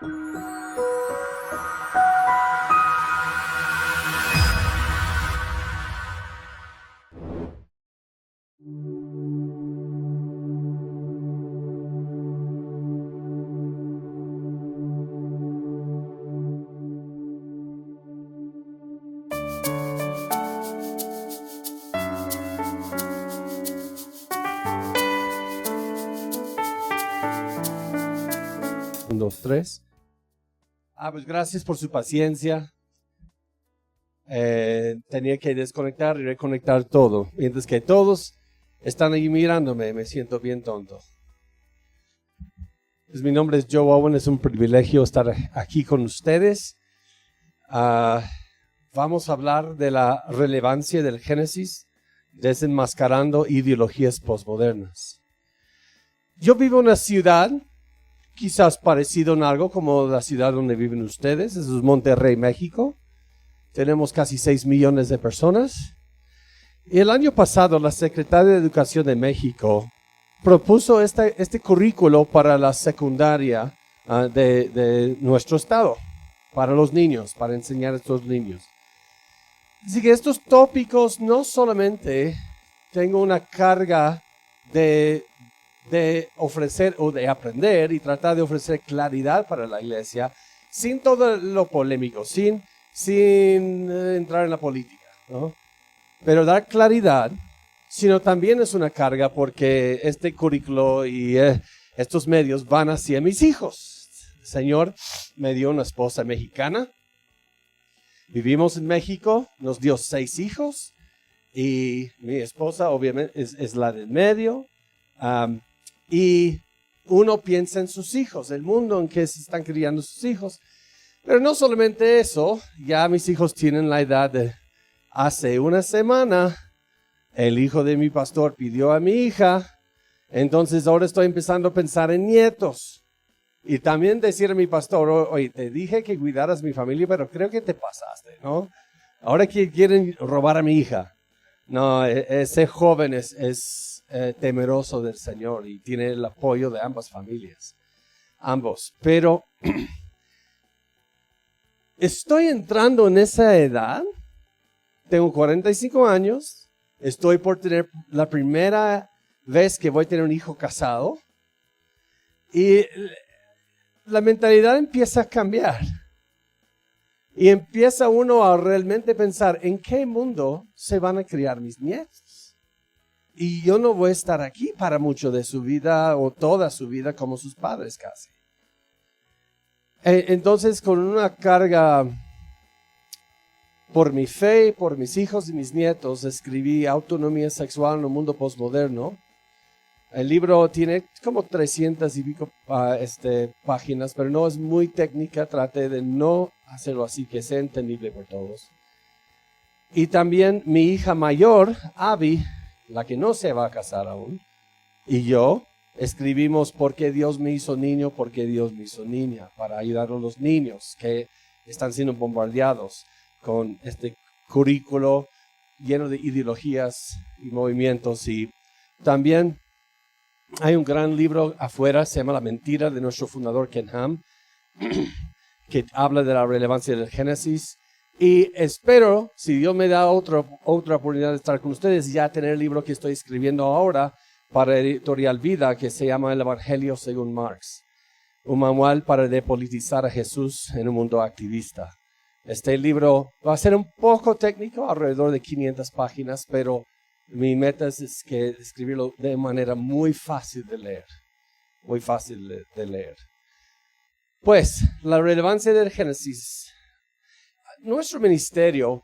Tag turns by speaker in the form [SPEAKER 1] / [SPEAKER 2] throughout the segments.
[SPEAKER 1] Un, dos, tres. Pues gracias por su paciencia. Tenía que desconectar y reconectar todo. Mientras que todos están ahí mirándome, me siento bien tonto. Pues mi nombre es Joe Owen, es un privilegio estar aquí con ustedes. Vamos a hablar de la relevancia del Génesis, desenmascarando ideologías posmodernas. Yo vivo en una ciudad, quizás parecido en algo como la ciudad donde viven ustedes, es Monterrey, México. Tenemos casi 6 millones de personas. Y el año pasado la Secretaría de Educación de México propuso este currículo para la secundaria de nuestro estado, para los niños, para enseñar a estos niños. Así que estos tópicos no solamente tengo una carga de ofrecer o de aprender y tratar de ofrecer claridad para la iglesia sin todo lo polémico, sin entrar en la política, ¿no? Pero dar claridad, sino también es una carga porque este currículo y estos medios van hacia mis hijos. El Señor me dio una esposa mexicana, vivimos en México, nos dio 6 hijos y mi esposa obviamente es la del medio. Y uno piensa en sus hijos, el mundo en que se están criando sus hijos. Pero no solamente eso, ya mis hijos tienen la edad de hace una semana, el hijo de mi pastor pidió a mi hija, entonces ahora estoy empezando a pensar en nietos. Y también decir a mi pastor, oye, te dije que cuidaras mi familia, pero creo que te pasaste, ¿no? Ahora que quieren robar a mi hija. No, ese joven es temeroso del Señor y tiene el apoyo de ambas familias, ambos. Pero estoy entrando en esa edad, tengo 45 años, estoy por tener la primera vez que voy a tener un hijo casado y la mentalidad empieza a cambiar. Y empieza uno a realmente pensar, ¿en qué mundo se van a criar mis nietos? Y yo no voy a estar aquí para mucho de su vida o toda su vida como sus padres casi. Entonces, con una carga por mi fe, por mis hijos y mis nietos, escribí Autonomía Sexual en un Mundo Postmoderno. El libro tiene como 300 y pico páginas, pero no es muy técnica. Traté de no hacerlo así, que sea entendible por todos. Y también mi hija mayor, Abby, la que no se va a casar aún, y yo escribimos ¿Por qué Dios me hizo niño? ¿Por qué Dios me hizo niña? Para ayudar a los niños que están siendo bombardeados con este currículo lleno de ideologías y movimientos. Y también hay un gran libro afuera, se llama La mentira, de nuestro fundador Ken Ham, que habla de la relevancia del Génesis. Y espero, si Dios me da otra oportunidad de estar con ustedes, ya tener el libro que estoy escribiendo ahora para Editorial Vida, que se llama El Evangelio según Marx. Un manual para depolitizar a Jesús en un mundo activista. Este libro va a ser un poco técnico, alrededor de 500 páginas, pero mi meta es que escribirlo de manera muy fácil de leer. Muy fácil de leer. Pues, la relevancia del Génesis. Nuestro ministerio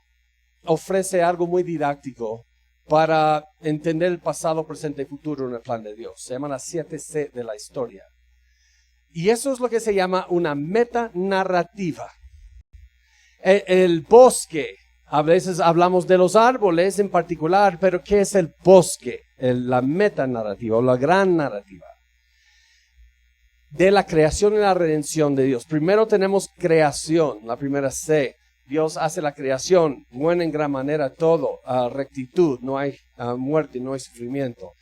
[SPEAKER 1] ofrece algo muy didáctico para entender el pasado, presente y futuro en el plan de Dios. Se llama las 7C de la historia. Y eso es lo que se llama una metanarrativa. El bosque. A veces hablamos de los árboles en particular, pero ¿qué es el bosque? La metanarrativa o la gran narrativa. De la creación y la redención de Dios. Primero tenemos creación, la primera C. Dios hace la creación, buena en gran manera todo, rectitud, no hay muerte, no hay sufrimiento.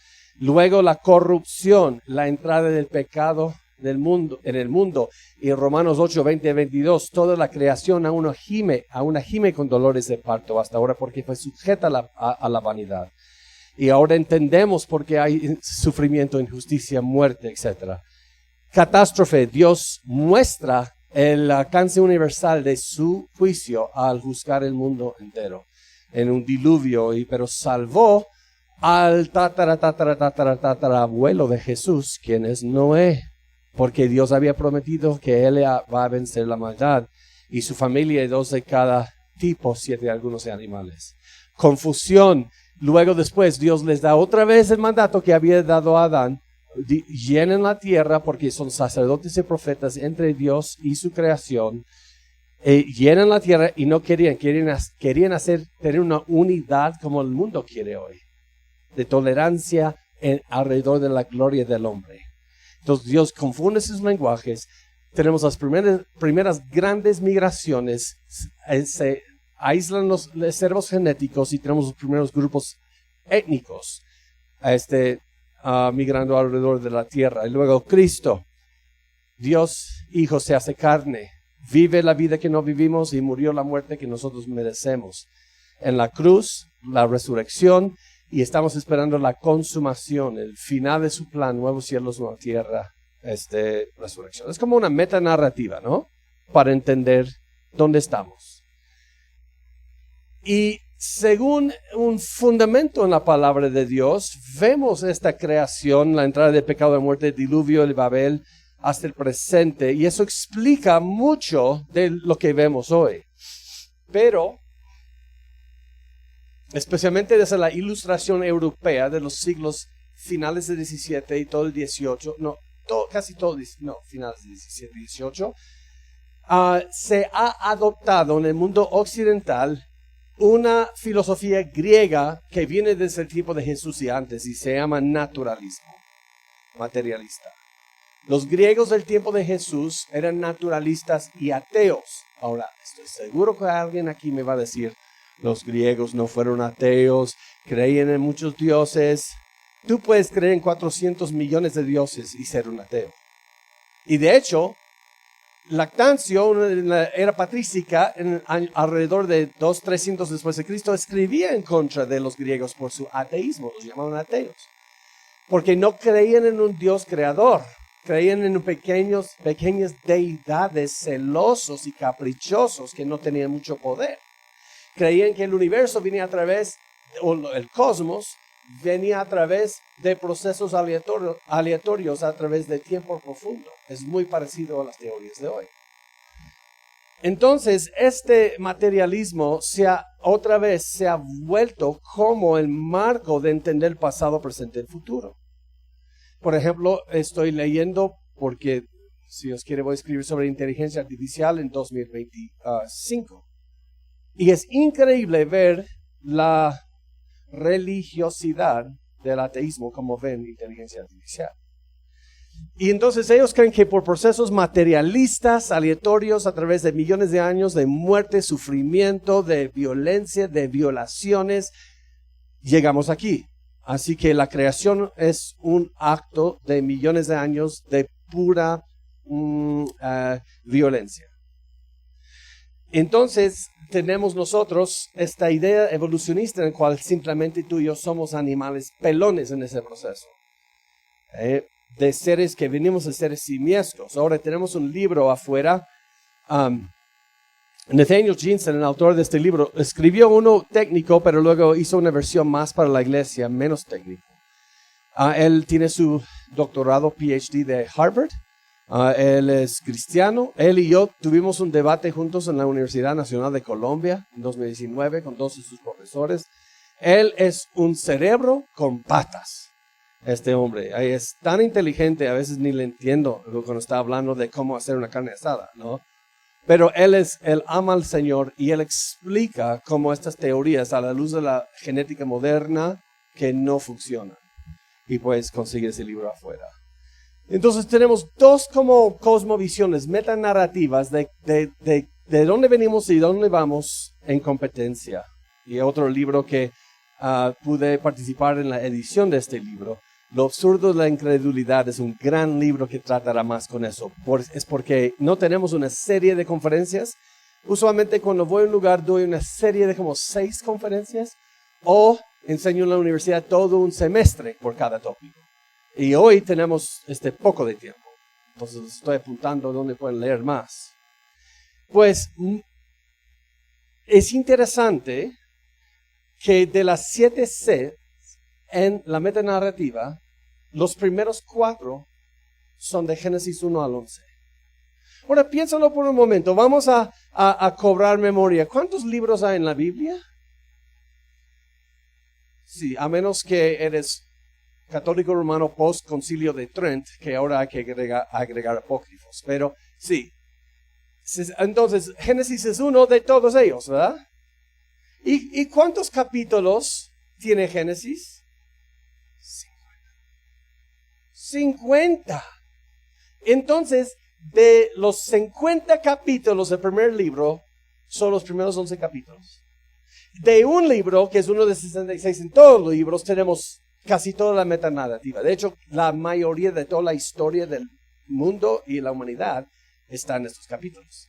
[SPEAKER 1] Luego la corrupción, la entrada del pecado en el mundo. Y en Romanos 8, 20 y 22, toda la creación aún gime con dolores de parto hasta ahora porque fue sujeta a la vanidad. Y ahora entendemos por qué hay sufrimiento, injusticia, muerte, etc. Catástrofe. Dios muestra el alcance universal de su juicio al juzgar el mundo entero en un diluvio, pero salvó al tatarabuelo de Jesús, quien es Noé, porque Dios había prometido que él va a vencer la maldad, y su familia y 2 de cada tipo, 7 de algunos animales. Confusión. Luego después Dios les da otra vez el mandato que había dado a Adán: llenen la tierra porque son sacerdotes y profetas entre Dios y su creación. Llenan la tierra y no querían tener una unidad como el mundo quiere hoy, de tolerancia alrededor de la gloria del hombre. Entonces Dios confunde sus lenguajes. Tenemos las primeras grandes migraciones, se aíslan los reservos genéticos y tenemos los primeros grupos étnicos migrando alrededor de la tierra. Y luego Cristo, Dios Hijo, se hace carne, vive la vida que no vivimos y murió la muerte que nosotros merecemos. En la cruz, la resurrección, y estamos esperando la consumación, el final de su plan, nuevos cielos, nueva tierra, resurrección. Es como una metanarrativa, ¿no? Para entender dónde estamos. Y según un fundamento en la palabra de Dios, vemos esta creación, la entrada del pecado, de muerte, el diluvio, el Babel, hasta el presente, y eso explica mucho de lo que vemos hoy. Pero, especialmente desde la ilustración europea de los siglos finales del 17 y todo el 18, finales del 17 y 18, se ha adoptado en el mundo occidental una filosofía griega que viene desde el tiempo de Jesús y antes, y se llama naturalismo, materialista. Los griegos del tiempo de Jesús eran naturalistas y ateos. Ahora, estoy seguro que alguien aquí me va a decir: los griegos no fueron ateos, creían en muchos dioses. Tú puedes creer en 400 millones de dioses y ser un ateo. Y de hecho, Lactancio, en la era patrística, alrededor de 200-300 después de Cristo, escribía en contra de los griegos por su ateísmo. Los llamaban ateos, porque no creían en un Dios creador. Creían en pequeñas deidades celosos y caprichosos que no tenían mucho poder. Creían que el universo venía a través, o el cosmos, venía a través de procesos aleatorios a través de tiempo profundo. Es muy parecido a las teorías de hoy. Entonces, este materialismo otra vez se ha vuelto como el marco de entender el pasado, presente y futuro. Por ejemplo, estoy leyendo, porque si Dios quiere voy a escribir sobre inteligencia artificial en 2025. Y es increíble ver la religiosidad del ateísmo como ven inteligencia artificial. Y entonces ellos creen que por procesos materialistas, aleatorios, a través de millones de años de muerte, sufrimiento, de violencia, de violaciones, llegamos aquí. Así que la creación es un acto de millones de años de pura violencia. Entonces tenemos nosotros esta idea evolucionista en la cual simplemente tú y yo somos animales pelones en ese proceso. De seres que venimos de seres simiescos. Ahora tenemos un libro afuera. Nathaniel Jensen, el autor de este libro, escribió uno técnico, pero luego hizo una versión más para la iglesia, menos técnico. Él tiene su doctorado PhD de Harvard. Él es cristiano. Él y yo tuvimos un debate juntos en la Universidad Nacional de Colombia en 2019 con 2 de sus profesores. Él es un cerebro con patas. Este hombre es tan inteligente, a veces ni le entiendo cuando está hablando de cómo hacer una carne asada, ¿no? Pero él ama al Señor y él explica cómo estas teorías a la luz de la genética moderna que no funcionan. Y puedes conseguir ese libro afuera. Entonces tenemos 2 como cosmovisiones, metanarrativas de dónde venimos y dónde vamos en competencia. Y otro libro que pude participar en la edición de este libro Lo absurdo de la incredulidad es un gran libro que tratará más con eso. Es porque no tenemos una serie de conferencias. Usualmente cuando voy a un lugar doy una serie de como 6 conferencias o enseño en la universidad todo un semestre por cada tópico. Y hoy tenemos poco de tiempo. Entonces estoy apuntando donde pueden leer más. Pues es interesante que de las 7 C en la metanarrativa, los primeros 4 son de Génesis 1 al 11. Ahora piénsalo por un momento, vamos a cobrar memoria. ¿Cuántos libros hay en la Biblia? Sí, a menos que eres católico romano post concilio de Trent, que ahora hay que agregar apócrifos, pero sí. Entonces, Génesis es uno de todos ellos, ¿verdad? ¿Y cuántos capítulos tiene Génesis? 50. Entonces, de los 50 capítulos del primer libro, son los primeros 11 capítulos. De un libro, que es uno de 66 en todos los libros, tenemos casi toda la metanarrativa. De hecho, la mayoría de toda la historia del mundo y la humanidad está en estos capítulos.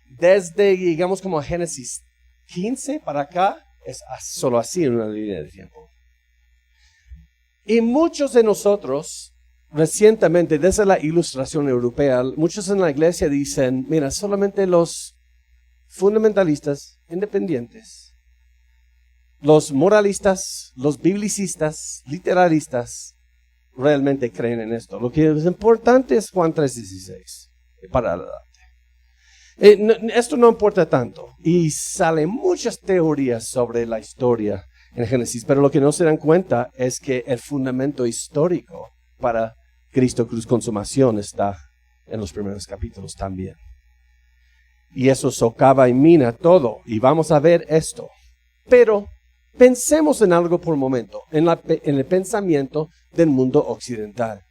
[SPEAKER 1] Desde, digamos, como Génesis 15 para acá, es solo así en una línea de tiempo. Y muchos de nosotros, recientemente, desde la ilustración europea, muchos en la iglesia dicen, mira, solamente los fundamentalistas independientes, los moralistas, los biblicistas, literaristas, realmente creen en esto. Lo que es importante es Juan 3:16, para adelante. Esto no importa tanto, y salen muchas teorías sobre la historia en Génesis, pero lo que no se dan cuenta es que el fundamento histórico para Cristo Cruz Consumación está en los primeros capítulos también. Y eso socava y mina todo, y vamos a ver esto. Pero pensemos en algo por un momento, en el pensamiento del mundo occidental.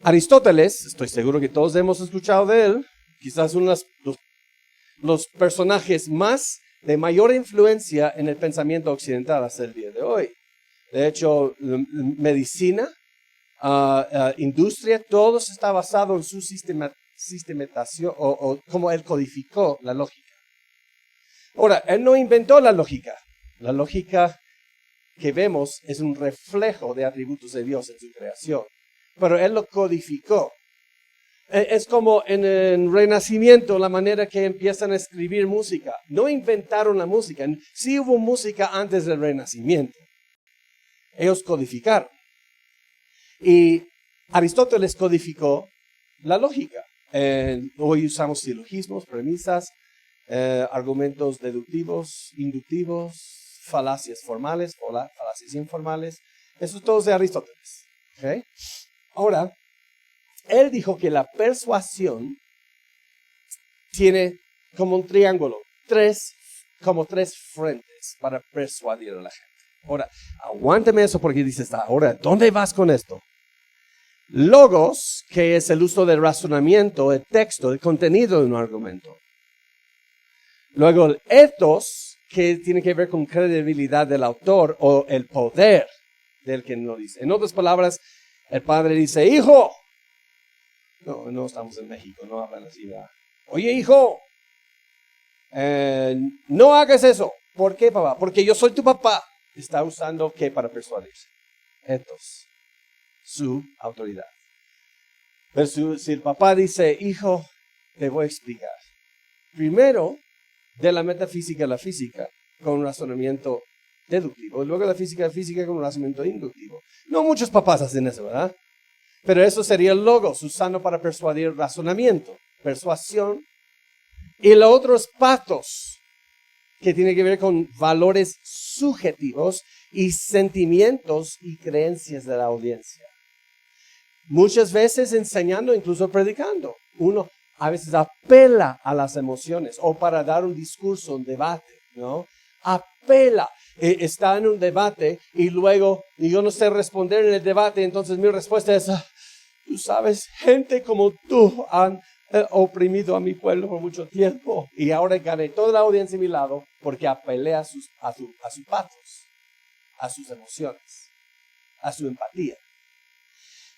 [SPEAKER 1] Aristóteles, estoy seguro que todos hemos escuchado de él, quizás uno de los personajes de mayor influencia en el pensamiento occidental hasta el día de hoy. De hecho, medicina, industria, todo está basado en su sistematización o cómo él codificó la lógica. Ahora, él no inventó la lógica. La lógica que vemos es un reflejo de atributos de Dios en su creación. Pero él lo codificó. Es como en el Renacimiento, la manera que empiezan a escribir música. No inventaron la música. Sí hubo música antes del Renacimiento. Ellos codificaron. Y Aristóteles codificó la lógica. Hoy usamos silogismos, premisas, argumentos deductivos, inductivos, falacias formales, falacias informales. Eso todo es de Aristóteles. ¿Okay? Ahora, él dijo que la persuasión tiene como un triángulo, como tres frentes para persuadir a la gente. Ahora, aguántame eso porque dices, ahora, ¿dónde vas con esto? Logos, que es el uso del razonamiento, el texto, el contenido de un argumento. Luego el ethos, que tiene que ver con credibilidad del autor o el poder del que lo dice. En otras palabras, el padre dice, hijo. No estamos en México, no hablan así, ¿verdad? Oye, hijo, no hagas eso. ¿Por qué, papá? Porque yo soy tu papá. Está usando ¿qué para persuadirse? Ethos, su autoridad. Pero si el papá dice, hijo, te voy a explicar. Primero, de la metafísica a la física, con un razonamiento deductivo. Y luego la física con un razonamiento inductivo. No muchos papás hacen eso, ¿verdad? Pero eso sería el logos, usando para persuadir razonamiento, persuasión. Y lo otro es pathos, que tiene que ver con valores subjetivos y sentimientos y creencias de la audiencia. Muchas veces enseñando, incluso predicando, uno a veces apela a las emociones o para dar un discurso, un debate, ¿no? Apela. Está en un debate y luego yo no sé responder en el debate, entonces mi respuesta es, tú sabes, gente como tú han oprimido a mi pueblo por mucho tiempo y ahora gané toda la audiencia a mi lado porque apelé a su pathos, a sus emociones, a su empatía.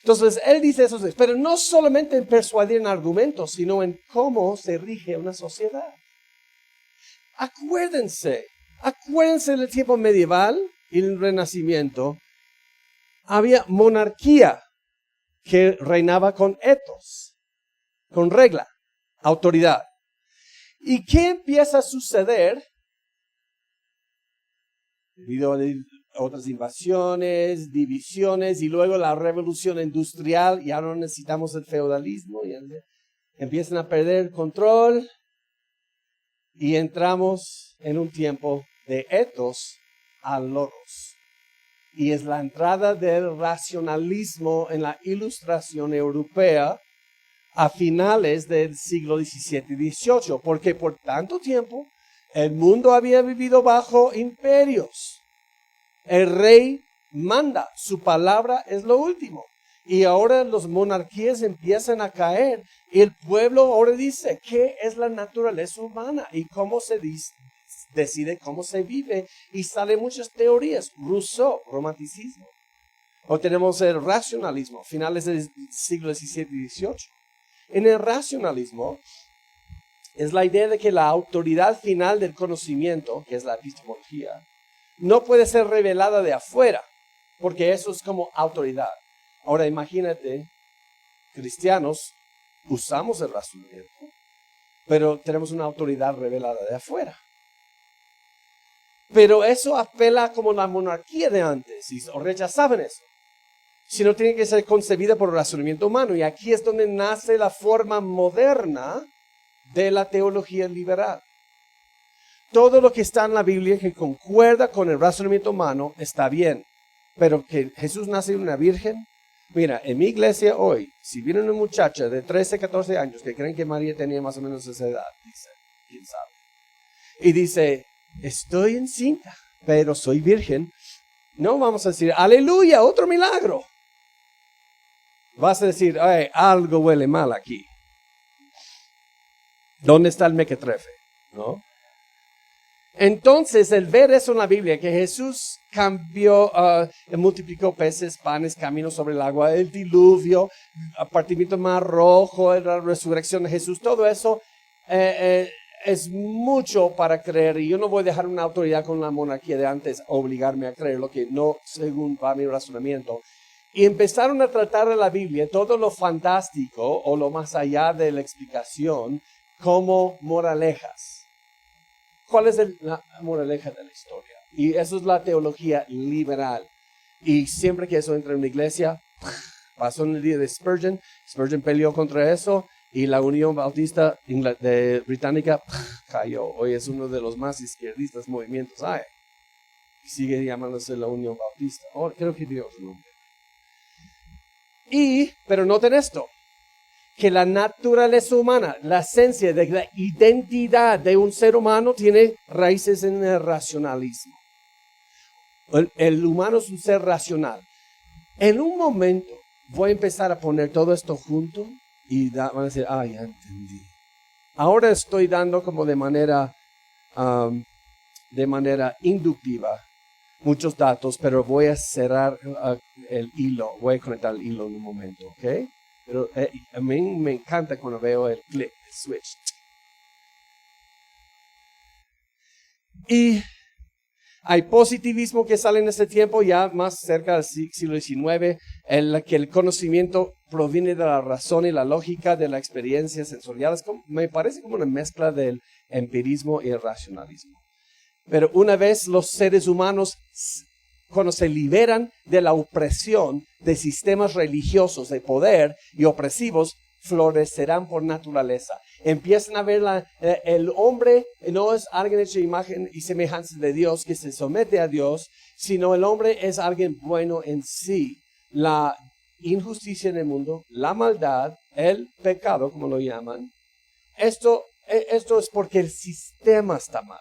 [SPEAKER 1] Entonces, él dice eso, pero no solamente en persuadir en argumentos, sino en cómo se rige una sociedad. Acuérdense del tiempo medieval y el Renacimiento. Había monarquía que reinaba con ethos, con regla, autoridad. ¿Y qué empieza a suceder? Debido a otras invasiones, divisiones y luego la revolución industrial, ya no necesitamos el feudalismo, empiezan a perder el control y entramos en un tiempo de ethos a logos. Y es la entrada del racionalismo en la ilustración europea a finales del siglo XVII y XVIII, porque por tanto tiempo el mundo había vivido bajo imperios. El rey manda, su palabra es lo último. Y ahora las monarquías empiezan a caer. Y el pueblo ahora dice, ¿qué es la naturaleza humana? Y cómo se decide cómo se vive. Y salen muchas teorías. Rousseau, romanticismo. O tenemos el racionalismo, finales del siglo XVII y XVIII. En el racionalismo es la idea de que la autoridad final del conocimiento, que es la epistemología, no puede ser revelada de afuera, porque eso es como autoridad. Ahora imagínate, cristianos, usamos el razonamiento, pero tenemos una autoridad revelada de afuera. Pero eso apela como la monarquía de antes, y rechazaban eso. Sino tiene que ser concebida por el razonamiento humano. Y aquí es donde nace la forma moderna de la teología liberal. Todo lo que está en la Biblia que concuerda con el razonamiento humano está bien. Pero que Jesús nace de una virgen. Mira, en mi iglesia hoy, si viene una muchacha de 13, 14 años que creen que María tenía más o menos esa edad, dice, quién sabe. Y dice, estoy encinta, pero soy virgen. No vamos a decir, aleluya, otro milagro. Vas a decir, ay, algo huele mal aquí. ¿Dónde está el mequetrefe? ¿No? Entonces, el ver eso en la Biblia, que Jesús cambió, multiplicó peces, panes, caminos sobre el agua, el diluvio, partimiento mar rojo, la resurrección de Jesús, todo eso es mucho para creer. Y yo no voy a dejar una autoridad con la monarquía de antes obligarme a creer lo que no según va mi razonamiento. Y empezaron a tratar de la Biblia, todo lo fantástico o lo más allá de la explicación, como moralejas. ¿Cuál es la moraleja de la historia? Y eso es la teología liberal. Y siempre que eso entra en una iglesia, pasó en el día de Spurgeon. Spurgeon peleó contra eso y la Unión Bautista Británica cayó. Hoy es uno de los más izquierdistas movimientos hay. Y sigue llamándose la Unión Bautista. Oh, creo que dio su nombre. Pero noten esto, que la naturaleza humana, la esencia de la identidad de un ser humano tiene raíces en el racionalismo. El humano es un ser racional. En un momento voy a empezar a poner todo esto junto y van a decir, ya entendí. Ahora estoy dando como de manera inductiva muchos datos, pero voy a cerrar el hilo, voy a conectar el hilo en un momento, ¿ok? Pero a mí me encanta cuando veo el click, el switch. Y hay positivismo que sale en este tiempo, ya más cerca del siglo XIX, en que el conocimiento proviene de la razón y la lógica de la experiencia sensorial. Me parece como una mezcla del empirismo y el racionalismo. Pero una vez los seres humanos, cuando se liberan de la opresión de sistemas religiosos de poder y opresivos, florecerán por naturaleza. Empiezan a ver el hombre no es alguien hecho imagen y semejanza de Dios que se somete a Dios, sino el hombre es alguien bueno en sí. La injusticia en el mundo, la maldad, el pecado, como lo llaman, esto es porque el sistema está mal.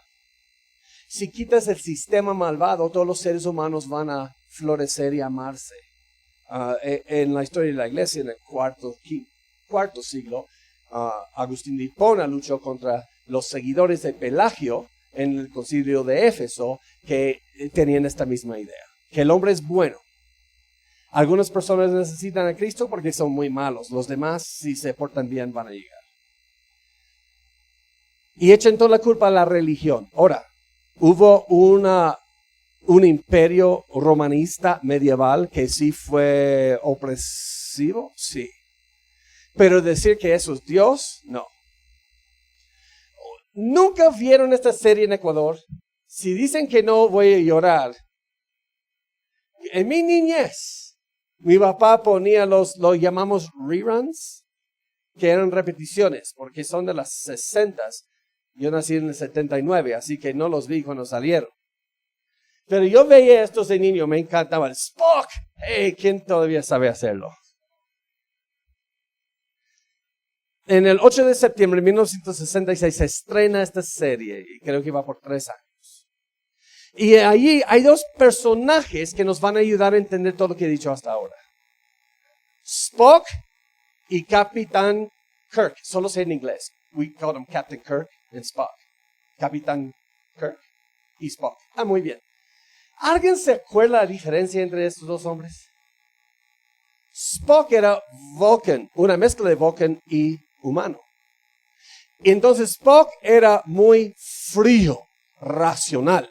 [SPEAKER 1] Si quitas el sistema malvado, todos los seres humanos van a florecer y amarse. En la historia de la iglesia, en el cuarto siglo, Agustín de Hipona luchó contra los seguidores de Pelagio en el concilio de Éfeso, que tenían esta misma idea, que el hombre es bueno Algunas personas necesitan a Cristo porque son muy malos. Los demás, si se portan bien, van a llegar. Y echan toda la culpa a la religión. Ahora, hubo un imperio romanista medieval que sí fue opresivo, sí. Pero decir que eso es Dios, no. ¿Nunca vieron esta serie en Ecuador? Si dicen que no, voy a llorar. En mi niñez, mi papá ponía lo llamamos reruns, que eran repeticiones, porque son de las 60s. Yo nací en el 79, así que no los vi cuando salieron. Pero yo veía estos de niño, me encantaban. Spock, hey, ¿quién todavía sabe hacerlo? En el 8 de septiembre de 1966 se estrena esta serie y creo que va por 3 años. Y allí hay 2 personajes que nos van a ayudar a entender todo lo que he dicho hasta ahora. Spock y Capitán Kirk. Solo sé en inglés. We call him Captain Kirk and Spock. Capitán Kirk y Spock. Ah, muy bien. ¿Alguien se acuerda la diferencia entre estos 2 hombres? Spock era Vulcan, una mezcla de Vulcan y humano. Entonces Spock era muy frío, racional.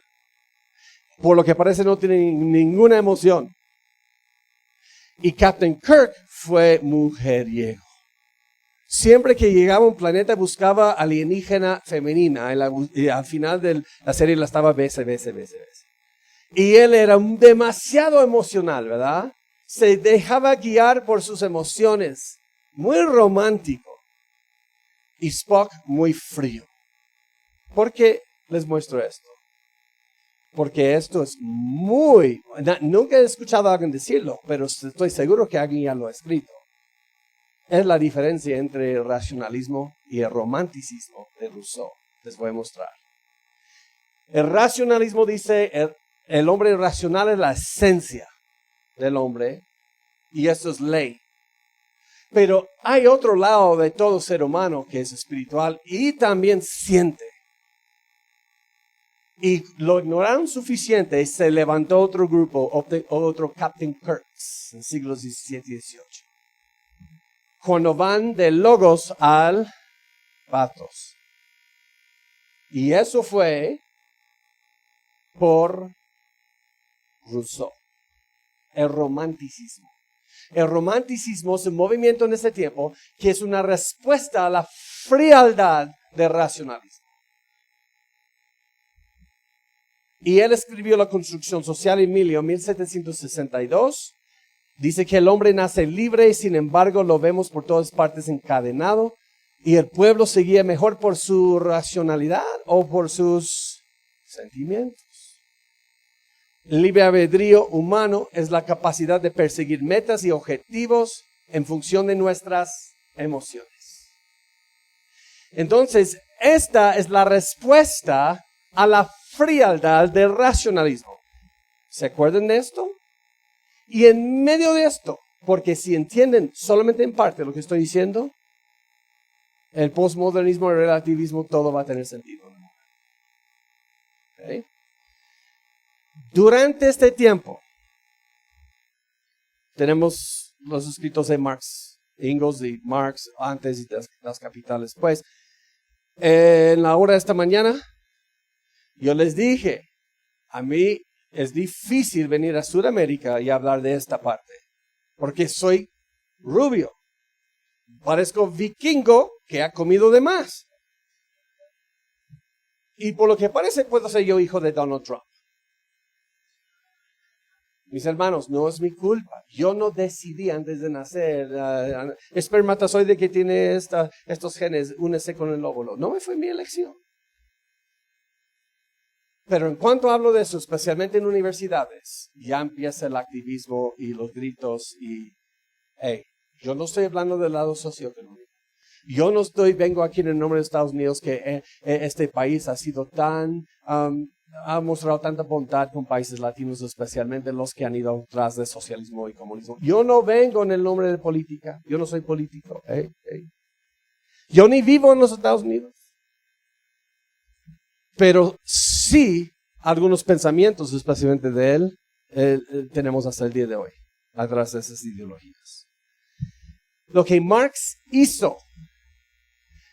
[SPEAKER 1] Por lo que parece no tiene ninguna emoción. Y Captain Kirk fue mujeriego. Siempre que llegaba a un planeta buscaba alienígena femenina. Y al final de la serie la estaba bese. Y él era demasiado emocional, ¿verdad? Se dejaba guiar por sus emociones. Muy romántico. Y Spock muy frío. ¿Por qué les muestro esto? Porque esto es nunca he escuchado a alguien decirlo, pero estoy seguro que alguien ya lo ha escrito. Es la diferencia entre el racionalismo y el romanticismo de Rousseau. Les voy a mostrar. El racionalismo dice, el hombre racional es la esencia del hombre, y esto es ley. Pero hay otro lado de todo ser humano que es espiritual y también siente. Y lo ignoraron suficiente y se levantó otro grupo, otro Captain Kirks, en siglos XVII y XVIII. Cuando van de logos al pathos. Y eso fue por Rousseau. El romanticismo. El romanticismo es un movimiento en ese tiempo que es una respuesta a la frialdad del racionalismo. Y él escribió La construcción social en 1762. Dice que el hombre nace libre y sin embargo lo vemos por todas partes encadenado. Y el pueblo seguía mejor por su racionalidad o por sus sentimientos. El libre albedrío humano es la capacidad de perseguir metas y objetivos en función de nuestras emociones. Entonces, esta es la respuesta a la frialdad del racionalismo. ¿Se acuerdan de esto? Y en medio de esto, porque si entienden solamente en parte lo que estoy diciendo, el postmodernismo, el relativismo, todo va a tener sentido. ¿Okay? Durante este tiempo, tenemos los escritos de Marx, Engels y Marx antes y las capitales. Pues, en la hora de esta mañana, yo les dije, a mí es difícil venir a Sudamérica y hablar de esta parte, porque soy rubio, parezco vikingo que ha comido de más. Y por lo que parece puedo ser yo hijo de Donald Trump. Mis hermanos, no es mi culpa. Yo no decidí antes de nacer. Espermatozoide que tiene estos genes, únese con el óvulo. No fue mi elección. Pero en cuanto hablo de eso, especialmente en universidades, ya empieza el activismo y los gritos y, hey, yo no estoy hablando del lado socioeconómico. Yo no vengo aquí en el nombre de Estados Unidos que este país ha sido ha mostrado tanta bondad con países latinos, especialmente los que han ido tras de socialismo y comunismo. Yo no vengo en el nombre de política. Yo no soy político. Yo ni vivo en los Estados Unidos. Pero sí, algunos pensamientos, especialmente de él, tenemos hasta el día de hoy. atrás de esas ideologías. Lo que Marx hizo,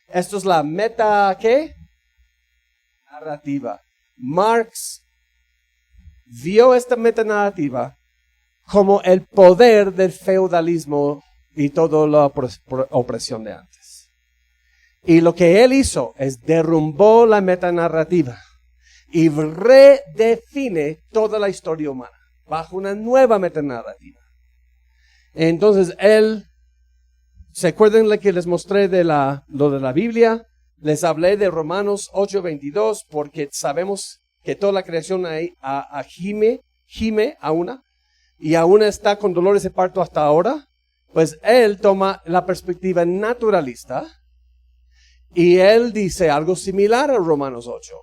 [SPEAKER 1] esto es la meta, ¿qué? Narrativa. Marx vio esta metanarrativa como el poder del feudalismo y toda la opresión de antes. Y lo que él hizo es derrumbó la metanarrativa y redefine toda la historia humana bajo una nueva metanarrativa. Entonces él, ¿se acuerdan lo que les mostré de lo de la Biblia? Les hablé de Romanos 8:22 porque sabemos que toda la creación gime a una y aún está con dolores de parto hasta ahora. Pues él toma la perspectiva naturalista y él dice algo similar a Romanos 8.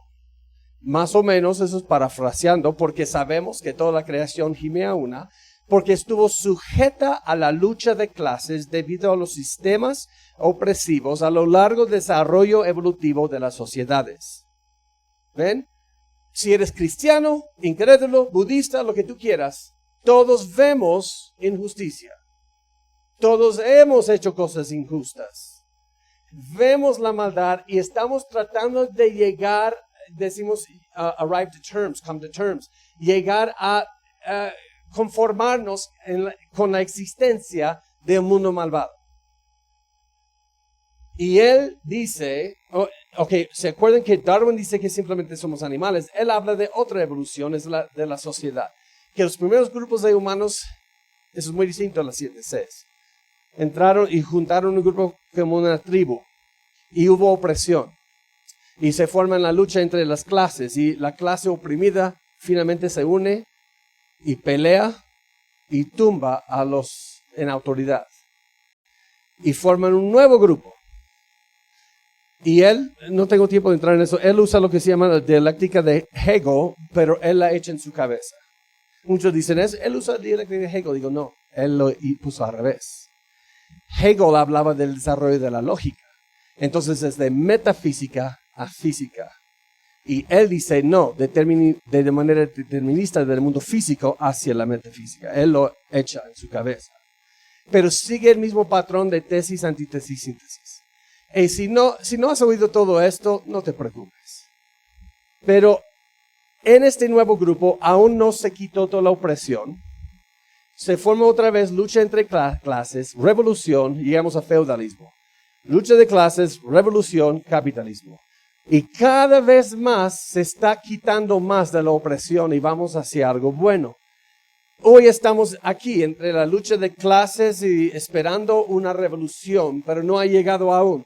[SPEAKER 1] Más o menos, eso es parafraseando, porque sabemos que toda la creación gime a una, porque estuvo sujeta a la lucha de clases debido a los sistemas opresivos a lo largo del desarrollo evolutivo de las sociedades. ¿Ven? Si eres cristiano, incrédulo, budista, lo que tú quieras, todos vemos injusticia. Todos hemos hecho cosas injustas. Vemos la maldad y estamos tratando de llegar, decimos, arrive to terms, come to terms, llegar a conformarnos con la existencia de un mundo malvado. Y él dice, ¿se acuerdan que Darwin dice que simplemente somos animales? Él habla de otra evolución, es de la sociedad. Que los primeros grupos de humanos, eso es muy distinto a las 7 Cs. Entraron y juntaron un grupo como una tribu. Y hubo opresión. Y se forma la lucha entre las clases. Y la clase oprimida finalmente se une y pelea y tumba a los en autoridad. Y forman un nuevo grupo. Y él, no tengo tiempo de entrar en eso, él usa lo que se llama la dialéctica de Hegel, pero él la echa en su cabeza. Muchos dicen eso, él usa la dialéctica de Hegel. Digo, no, él lo puso al revés. Hegel hablaba del desarrollo de la lógica. Entonces es de metafísica a física. Y él dice, no, de manera determinista del mundo físico hacia la metafísica. Él lo echa en su cabeza. Pero sigue el mismo patrón de tesis, antítesis, síntesis. Y si no has oído todo esto, no te preocupes. Pero en este nuevo grupo aún no se quitó toda la opresión. Se forma otra vez lucha entre clases, revolución, llegamos a feudalismo. Lucha de clases, revolución, capitalismo. Y cada vez más se está quitando más de la opresión y vamos hacia algo bueno. Hoy estamos aquí entre la lucha de clases y esperando una revolución, pero no ha llegado aún.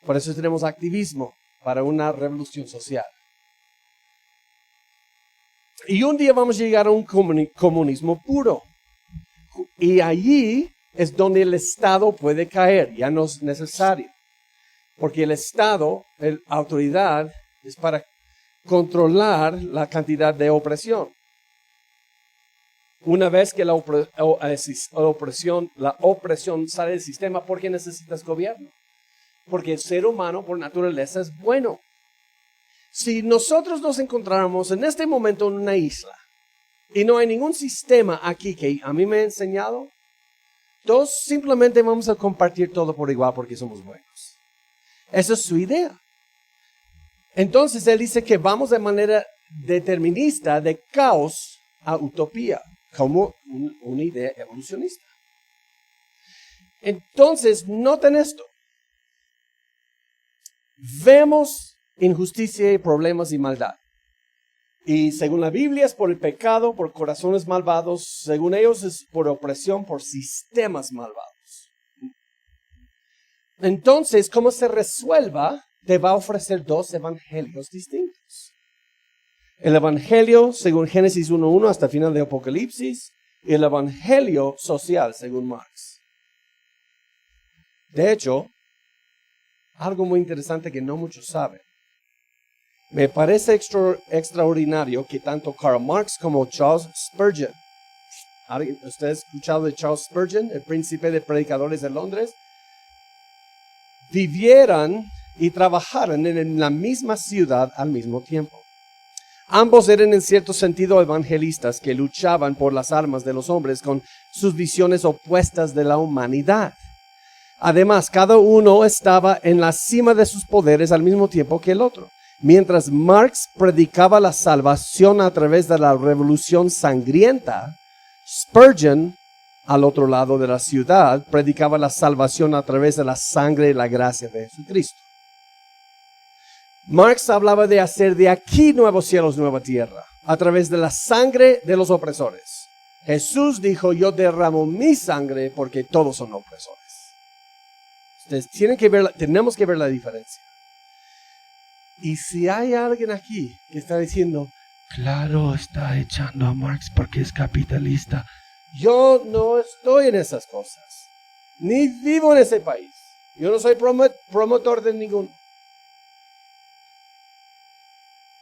[SPEAKER 1] Por eso tenemos activismo para una revolución social. Y un día vamos a llegar a un comunismo puro. Y allí es donde el Estado puede caer, ya no es necesario. Porque el Estado, la autoridad, es para controlar la cantidad de opresión. Una vez que la opresión sale del sistema, ¿por qué necesitas gobierno? Porque el ser humano por naturaleza es bueno. Si nosotros nos encontráramos en este momento en una isla y no hay ningún sistema aquí que a mí me ha enseñado, todos simplemente vamos a compartir todo por igual porque somos buenos. Esa es su idea. Entonces él dice que vamos de manera determinista de caos a utopía, como una idea evolucionista. Entonces, noten esto. Vemos injusticia y problemas y maldad. Y según la Biblia es por el pecado, por corazones malvados. Según ellos es por opresión, por sistemas malvados. Entonces, ¿cómo se resuelva? Te va a ofrecer dos evangelios distintos. El evangelio según Génesis 1:1 hasta el final de Apocalipsis. Y el evangelio social según Marx. De hecho, algo muy interesante que no muchos saben. Me parece extraordinario que tanto Karl Marx como Charles Spurgeon, ¿usted ha escuchado de Charles Spurgeon, el príncipe de predicadores de Londres? Vivieran y trabajaran en la misma ciudad al mismo tiempo. Ambos eran en cierto sentido evangelistas que luchaban por las almas de los hombres con sus visiones opuestas de la humanidad. Además, cada uno estaba en la cima de sus poderes al mismo tiempo que el otro. Mientras Marx predicaba la salvación a través de la revolución sangrienta, Spurgeon, al otro lado de la ciudad, predicaba la salvación a través de la sangre y la gracia de Jesucristo. Marx hablaba de hacer de aquí nuevos cielos, nueva tierra, a través de la sangre de los opresores. Jesús dijo, yo derramo mi sangre porque todos son opresores. Ustedes tenemos que ver la diferencia. Y si hay alguien aquí que está diciendo, claro, está echando a Marx porque es capitalista. Yo no estoy en esas cosas, ni vivo en ese país. Yo no soy promotor de ningún.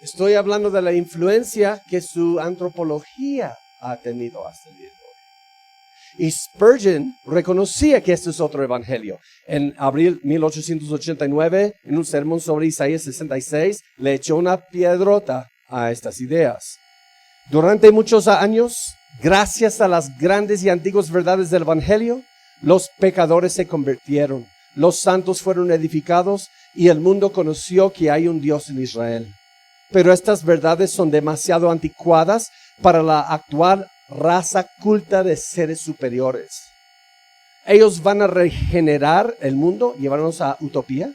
[SPEAKER 1] Estoy hablando de la influencia que su antropología ha tenido hasta el día de hoy. Y Spurgeon reconocía que este es otro evangelio. En abril 1889, en un sermón sobre Isaías 66, le echó una piedrota a estas ideas. Durante muchos años, gracias a las grandes y antiguas verdades del evangelio, los pecadores se convirtieron, los santos fueron edificados y el mundo conoció que hay un Dios en Israel. Pero estas verdades son demasiado anticuadas para la actual raza culta de seres superiores. ¿Ellos van a regenerar el mundo, llevarnos a utopía?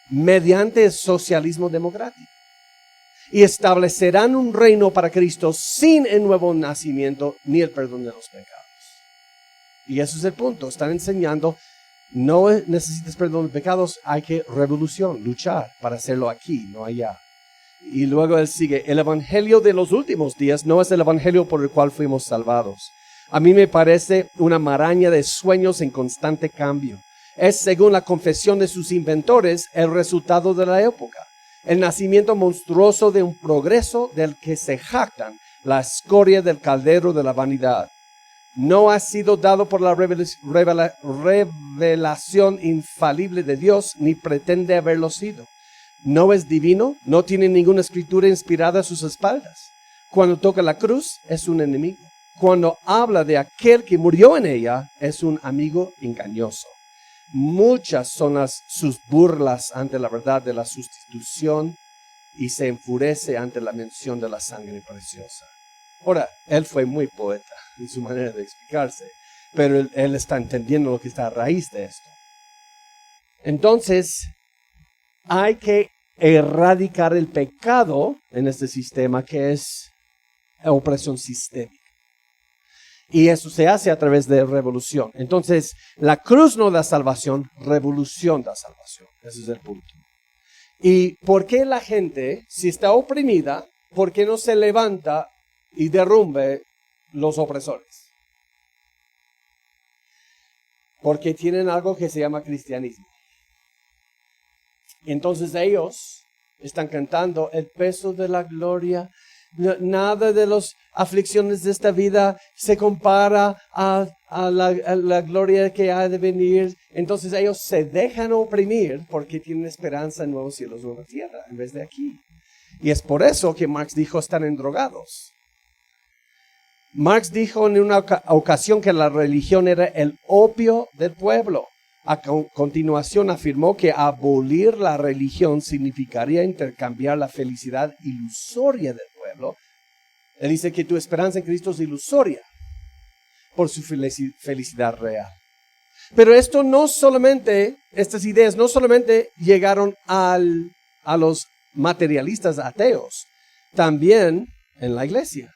[SPEAKER 1] Mediante el socialismo democrático. Y establecerán un reino para Cristo sin el nuevo nacimiento ni el perdón de los pecados. Y eso es el punto. Están enseñando, no necesitas perdón de pecados, hay que revolución, luchar para hacerlo aquí, no allá. Y luego él sigue, el evangelio de los últimos días no es el evangelio por el cual fuimos salvados. A mí me parece una maraña de sueños en constante cambio. Es, según la confesión de sus inventores, el resultado de la época. El nacimiento monstruoso de un progreso del que se jactan, la escoria del caldero de la vanidad. No ha sido dado por la revelación infalible de Dios, ni pretende haberlo sido. No es divino, no tiene ninguna escritura inspirada a sus espaldas. Cuando toca la cruz, es un enemigo. Cuando habla de aquel que murió en ella, es un amigo engañoso. Muchas son sus burlas ante la verdad de la sustitución y se enfurece ante la mención de la sangre preciosa. Ahora, él fue muy poeta en su manera de explicarse, pero él está entendiendo lo que está a raíz de esto. Entonces, hay que erradicar el pecado en este sistema que es opresión sistémica. Y eso se hace a través de revolución. Entonces, la cruz no da salvación, revolución da salvación. Ese es el punto. ¿Y por qué la gente, si está oprimida, por qué no se levanta y derrumbe los opresores? Porque tienen algo que se llama cristianismo. Entonces ellos están cantando el peso de la gloria. Nada de las aflicciones de esta vida se compara a la gloria que ha de venir. Entonces ellos se dejan oprimir porque tienen esperanza en nuevos cielos, nueva tierra, en vez de aquí. Y es por eso que Marx dijo, están endrogados. Marx dijo en una ocasión que la religión era el opio del pueblo. A continuación afirmó que abolir la religión significaría intercambiar la felicidad ilusoria del pueblo. Él dice que tu esperanza en Cristo es ilusoria por su felicidad real. Pero estas ideas no solamente llegaron a los materialistas ateos, también en la iglesia.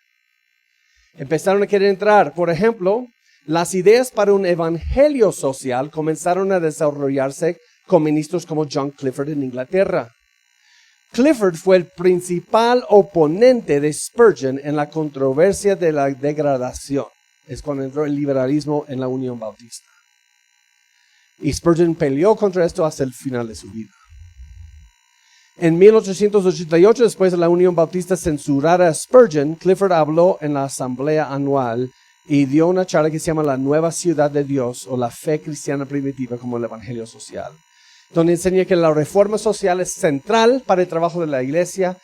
[SPEAKER 1] Empezaron a querer entrar, por ejemplo, las ideas para un evangelio social comenzaron a desarrollarse con ministros como John Clifford en Inglaterra. Clifford fue el principal oponente de Spurgeon en la controversia de la degradación. Es cuando entró el liberalismo en la Unión Bautista. Y Spurgeon peleó contra esto hasta el final de su vida. En 1888, después de la Unión Bautista censurar a Spurgeon, Clifford habló en la asamblea anual y dio una charla que se llama La Nueva Ciudad de Dios o la Fe Cristiana Primitiva como el Evangelio Social. donde enseña que la reforma social es central para el trabajo de la iglesia,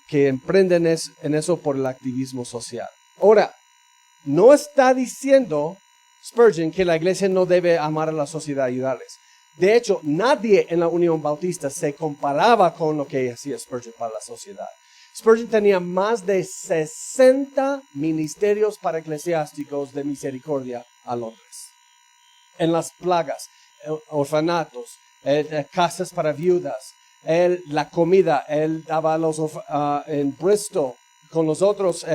[SPEAKER 1] que emprenden en eso por el activismo social. Ahora, no está diciendo Spurgeon que la iglesia no debe amar a la sociedad y ayudarles. De hecho, nadie en la Unión Bautista se comparaba con lo que hacía Spurgeon para la sociedad. Spurgeon tenía más de 60 ministerios para eclesiásticos de misericordia a Londres. En las plagas, orfanatos, casas para viudas, la comida, él daba en Bristol, con los otros,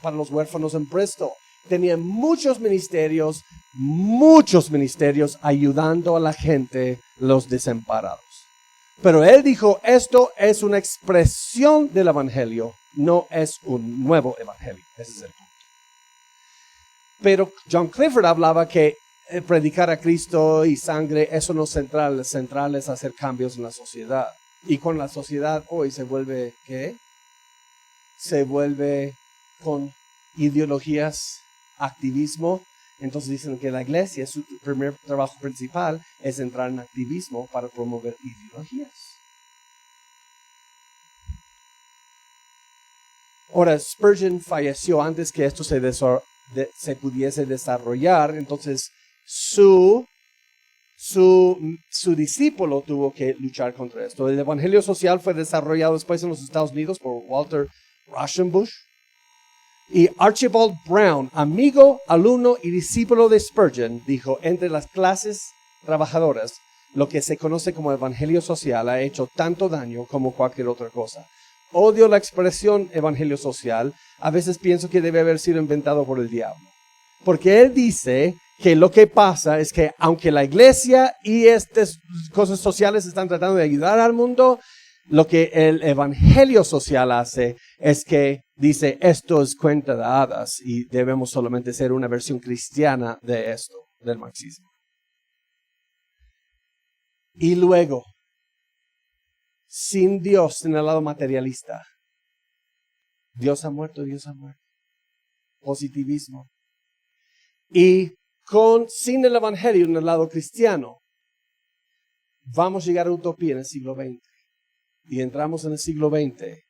[SPEAKER 1] para los huérfanos en Bristol. Tenía muchos ministerios ayudando a la gente, los desamparados. Pero él dijo, esto es una expresión del evangelio, no es un nuevo evangelio. Ese es el punto. Pero John Clifford hablaba que predicar a Cristo y sangre, eso no es central. Lo central es hacer cambios en la sociedad. Y con la sociedad hoy se vuelve, ¿qué? Se vuelve con ideologías, activismo. Entonces dicen que la iglesia, su primer trabajo principal es entrar en activismo para promover ideologías. Ahora, Spurgeon falleció antes que esto se pudiese desarrollar, entonces su discípulo tuvo que luchar contra esto. El evangelio social fue desarrollado después en los Estados Unidos por Walter Rauschenbusch. Y Archibald Brown, amigo, alumno y discípulo de Spurgeon, dijo, entre las clases trabajadoras, lo que se conoce como evangelio social ha hecho tanto daño como cualquier otra cosa. Odio la expresión evangelio social. A veces pienso que debe haber sido inventado por el diablo. Porque él dice que lo que pasa es que aunque la iglesia y estas cosas sociales están tratando de ayudar al mundo, lo que el evangelio social hace es que dice esto es cuenta de hadas y debemos solamente ser una versión cristiana de esto, del marxismo. Y luego, sin Dios en el lado materialista, Dios ha muerto. Positivismo. Y sin el evangelio en el lado cristiano, vamos a llegar a utopía en el siglo XX. Y entramos en el siglo XX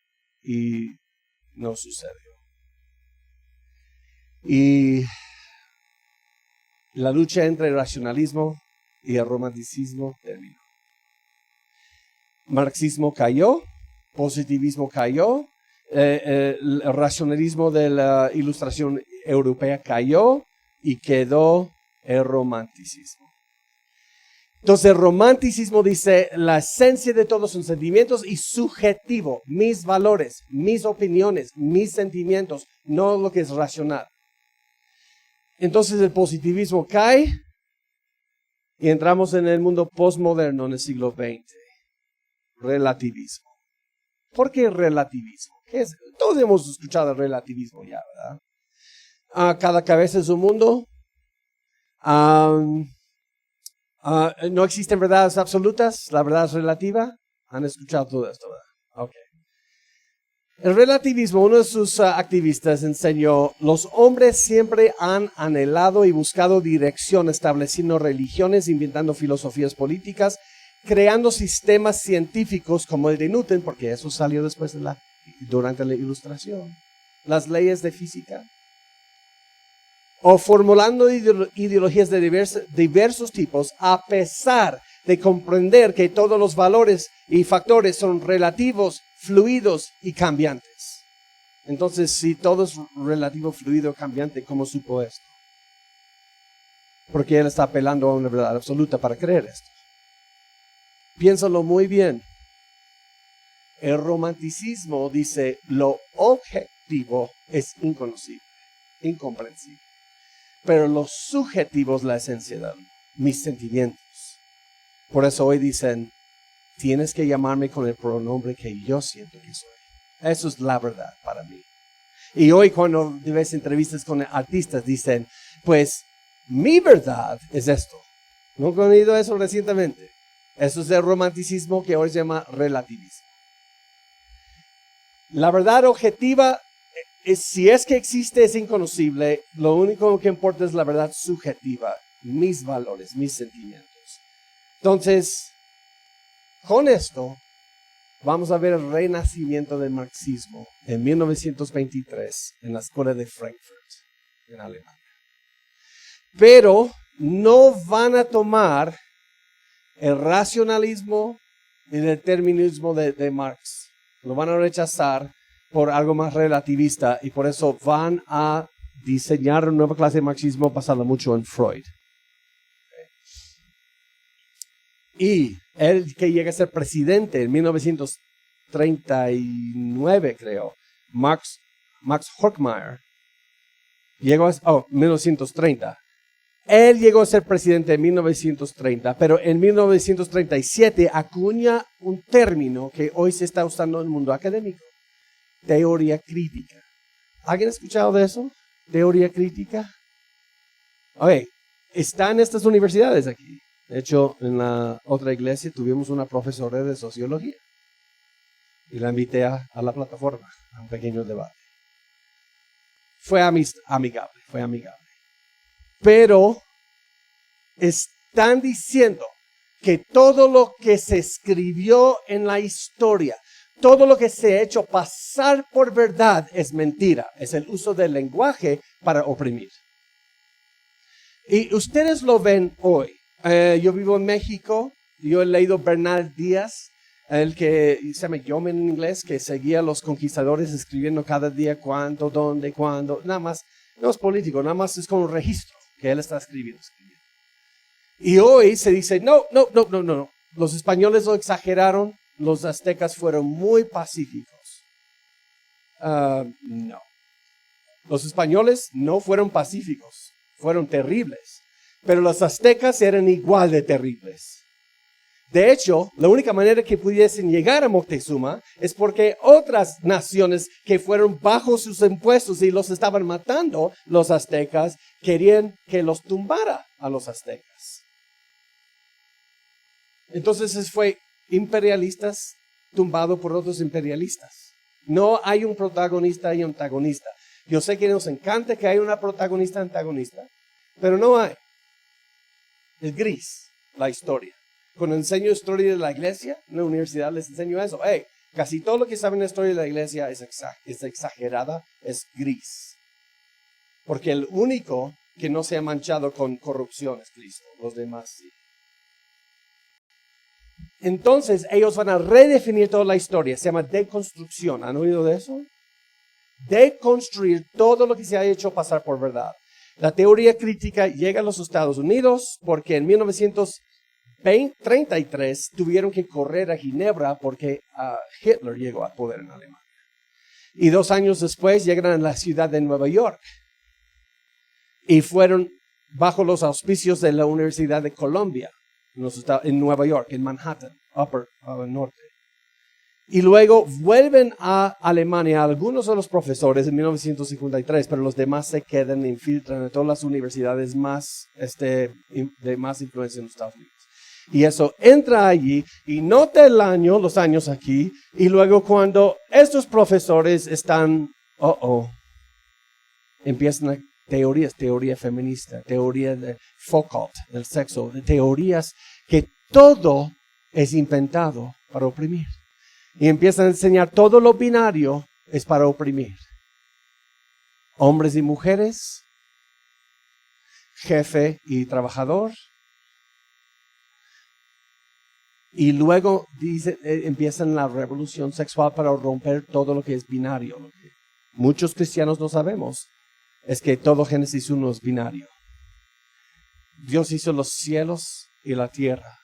[SPEAKER 1] y no sucedió. Y la lucha entre el racionalismo y el romanticismo terminó. Marxismo cayó, positivismo cayó, el racionalismo de la ilustración europea cayó y quedó el romanticismo. Entonces el romanticismo dice la esencia de todos son sentimientos y subjetivo, mis valores, mis opiniones, mis sentimientos, no lo que es racional. Entonces el positivismo cae y entramos en el mundo postmoderno en el siglo XX. Relativismo. ¿Por qué relativismo? ¿Qué es? Todos hemos escuchado el relativismo ya, ¿verdad? Cada cabeza es un mundo. No existen verdades absolutas, la verdad es relativa. Han escuchado todo esto, ¿verdad? Okay. El relativismo, uno de sus activistas enseñó, los hombres siempre han anhelado y buscado dirección, estableciendo religiones, inventando filosofías políticas, creando sistemas científicos como el de Newton, porque eso salió después durante la Ilustración, las leyes de física, o formulando ideologías de diversos tipos, a pesar de comprender que todos los valores y factores son relativos, fluidos y cambiantes. Entonces, si todo es relativo, fluido, cambiante, ¿cómo supo esto? Porque él está apelando a una verdad absoluta para creer esto. Piénsalo muy bien. El romanticismo dice lo objetivo es inconocible, incomprensible. Pero lo subjetivo es la esencia de mis sentimientos. Por eso hoy dicen, tienes que llamarme con el pronombre que yo siento que soy. Eso es la verdad para mí. Y hoy cuando ves entrevistas con artistas dicen, pues mi verdad es esto. ¿No han oído eso recientemente? Eso es el romanticismo que hoy se llama relativismo. La verdad objetiva, si es que existe, es inconocible. Lo único que importa es la verdad subjetiva, mis valores, mis sentimientos. Entonces, con esto, vamos a ver el renacimiento del marxismo en 1923 en la escuela de Frankfurt, en Alemania. Pero no van a tomar el racionalismo y el determinismo de Marx. Lo van a rechazar por algo más relativista y por eso van a diseñar una nueva clase de marxismo basada mucho en Freud. Y él que llega a ser presidente en 1939, creo, Max Horkheimer, llegó a 1930. Él llegó a ser presidente en 1930, pero en 1937 acuña un término que hoy se está usando en el mundo académico. Teoría crítica. ¿Alguien ha escuchado de eso? Teoría crítica. Ok, está en estas universidades aquí. De hecho, en la otra iglesia tuvimos una profesora de sociología. Y la invité a la plataforma, a un pequeño debate. Fue amigable. Pero están diciendo que todo lo que se escribió en la historia, todo lo que se ha hecho pasar por verdad es mentira. Es el uso del lenguaje para oprimir. Y ustedes lo ven hoy. Yo vivo en México. Yo he leído Bernal Díaz, el que se llama Yeoman en inglés, que seguía a los conquistadores escribiendo cada día cuánto, dónde, cuándo. Nada más, no es político, nada más es como un registro que él está escribiendo. Y hoy se dice, no. Los españoles lo exageraron, los aztecas fueron muy pacíficos. No. Los españoles no fueron pacíficos, fueron terribles. Pero los aztecas eran igual de terribles. De hecho, la única manera que pudiesen llegar a Moctezuma es porque otras naciones que fueron bajo sus impuestos y los estaban matando, los aztecas, querían que los tumbara a los aztecas. Entonces fue imperialistas tumbado por otros imperialistas. No hay un protagonista y antagonista. Yo sé que nos encanta que haya una protagonista y antagonista, pero no hay. Es gris la historia. Cuando enseño historia de la iglesia, en la universidad les enseño eso. Casi todo lo que saben de la historia de la iglesia es exagerada, es gris. Porque el único que no se ha manchado con corrupción es Cristo. Los demás sí. Entonces ellos van a redefinir toda la historia. Se llama deconstrucción. ¿Han oído de eso? Deconstruir todo lo que se ha hecho pasar por verdad. La teoría crítica llega a los Estados Unidos porque en 1933 tuvieron que correr a Ginebra porque Hitler llegó al poder en Alemania. Y 2 años después llegan a la ciudad de Nueva York y fueron bajo los auspicios de la Universidad de Columbia en Nueva York, en Manhattan, norte. Y luego vuelven a Alemania algunos de los profesores en 1953, pero los demás se quedan e infiltran en todas las universidades de más influencia en los Estados Unidos. Y eso entra allí y nota los años aquí, y luego cuando estos profesores están, empiezan teoría feminista, teoría de Foucault, del sexo, de teorías que todo es inventado para oprimir. Y empiezan a enseñar todo lo binario es para oprimir. Hombres y mujeres, jefe y trabajador. Y luego empiezan la revolución sexual para romper todo lo que es binario. Lo que muchos cristianos no sabemos es que todo Génesis 1 es binario. Dios hizo los cielos y la tierra.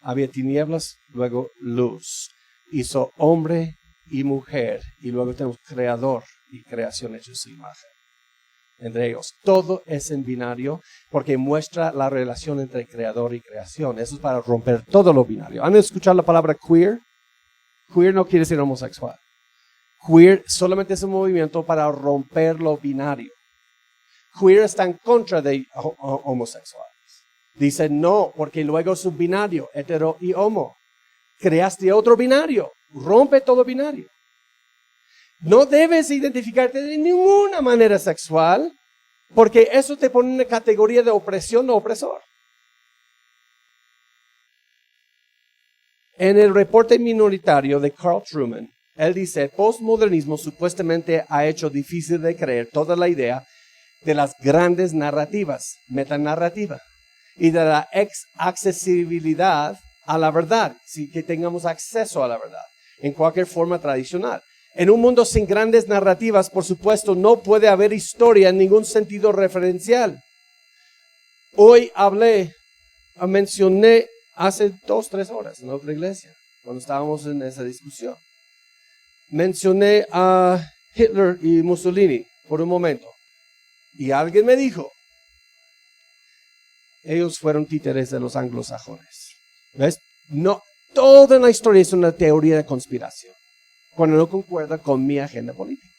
[SPEAKER 1] Había tinieblas, luego luz. Hizo hombre y mujer, y luego tenemos creador y creación hecha a su imagen. Entre ellos, todo es en binario porque muestra la relación entre creador y creación. Eso es para romper todo lo binario. ¿Han escuchado la palabra queer? Queer no quiere decir homosexual. Queer solamente es un movimiento para romper lo binario. Queer está en contra de homosexuales. Dice no, porque luego es un binario, hetero y homo. Creaste otro binario, rompe todo binario. No debes identificarte de ninguna manera sexual, porque eso te pone en una categoría de opresión o opresor. En el reporte minoritario de Carl Truman, él dice, el postmodernismo supuestamente ha hecho difícil de creer toda la idea de las grandes narrativas, metanarrativa, y de la accesibilidad a la verdad, sí, que tengamos acceso a la verdad, en cualquier forma tradicional. En un mundo sin grandes narrativas, por supuesto, no puede haber historia en ningún sentido referencial. Hoy mencioné hace 2-3 horas en otra iglesia, cuando estábamos en esa discusión. Mencioné a Hitler y Mussolini por un momento. Y alguien me dijo, ellos fueron títeres de los anglosajones. ¿Ves? No, toda la historia es una teoría de conspiración, cuando no concuerda con mi agenda política.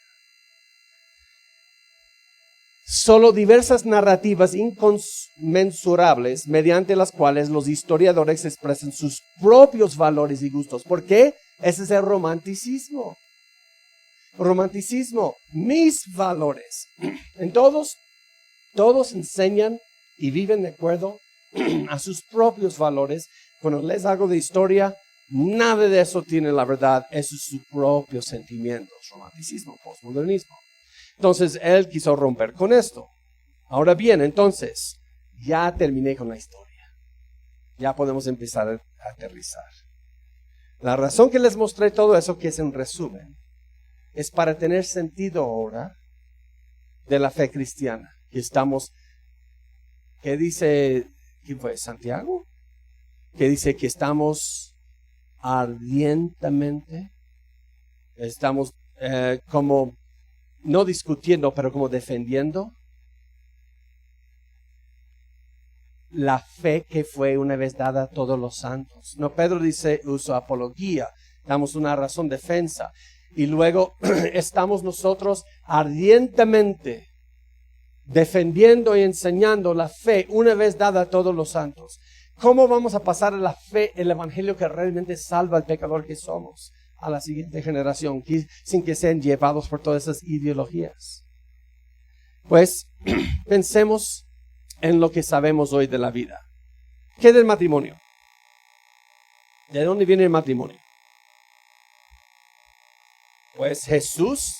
[SPEAKER 1] Solo diversas narrativas inconmensurables mediante las cuales los historiadores expresan sus propios valores y gustos. ¿Por qué? Ese es el romanticismo. Romanticismo, mis valores. En todos enseñan y viven de acuerdo a sus propios valores. Cuando lees algo de historia, nada de eso tiene la verdad. Eso es sus propios sentimientos. Romanticismo, postmodernismo. Entonces, él quiso romper con esto. Ahora bien, entonces, ya terminé con la historia. Ya podemos empezar a aterrizar. La razón que les mostré todo eso, que es en resumen, es para tener sentido ahora de la fe cristiana. Que estamos, ¿qué dice? ¿Quién fue? ¿Santiago? Que dice que estamos ardientemente, estamos como, no discutiendo, pero como defendiendo la fe que fue una vez dada a todos los santos. No, Pedro dice, uso apología, damos una razón defensa. Y luego estamos nosotros ardientemente defendiendo y enseñando la fe una vez dada a todos los santos. ¿Cómo vamos a pasar a la fe, el evangelio que realmente salva al pecador que somos, a la siguiente generación, sin que sean llevados por todas esas ideologías? Pues pensemos en lo que sabemos hoy de la vida. ¿Qué del matrimonio? ¿De dónde viene el matrimonio? Pues Jesús,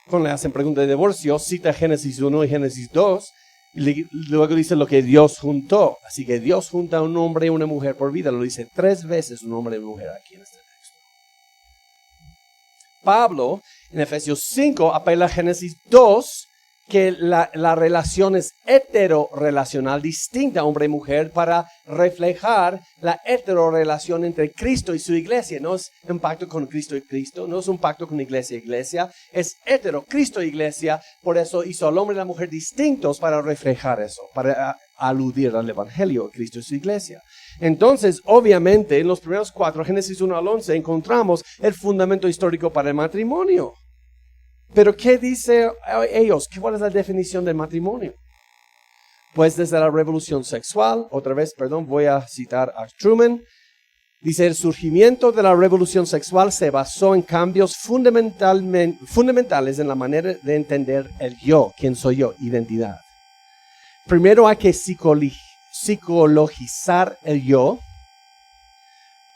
[SPEAKER 1] cuando le hacen pregunta de divorcio, cita Génesis 1 y Génesis 2, y luego dice lo que Dios juntó. Así que Dios junta a un hombre y una mujer por vida. Lo dice 3 veces un hombre y una mujer aquí en este texto. Pablo, en Efesios 5, apela a Génesis 2, que la relación es heterorelacional, distinta hombre y mujer, para reflejar la heterorelación entre Cristo y su iglesia. No es un pacto con Cristo y Cristo, no es un pacto con iglesia y iglesia, es hetero, Cristo y iglesia. Por eso hizo al hombre y la mujer distintos para reflejar eso, para aludir al evangelio de Cristo y su iglesia. Entonces, obviamente, en los primeros 4, Génesis 1 al 11, encontramos el fundamento histórico para el matrimonio. Pero ¿qué dice ellos? ¿Cuál es la definición del matrimonio? Pues desde la revolución sexual, otra vez, voy a citar a Truman, dice, el surgimiento de la revolución sexual se basó en cambios fundamentales en la manera de entender el yo, quién soy yo, identidad. Primero hay que psicologizar el yo.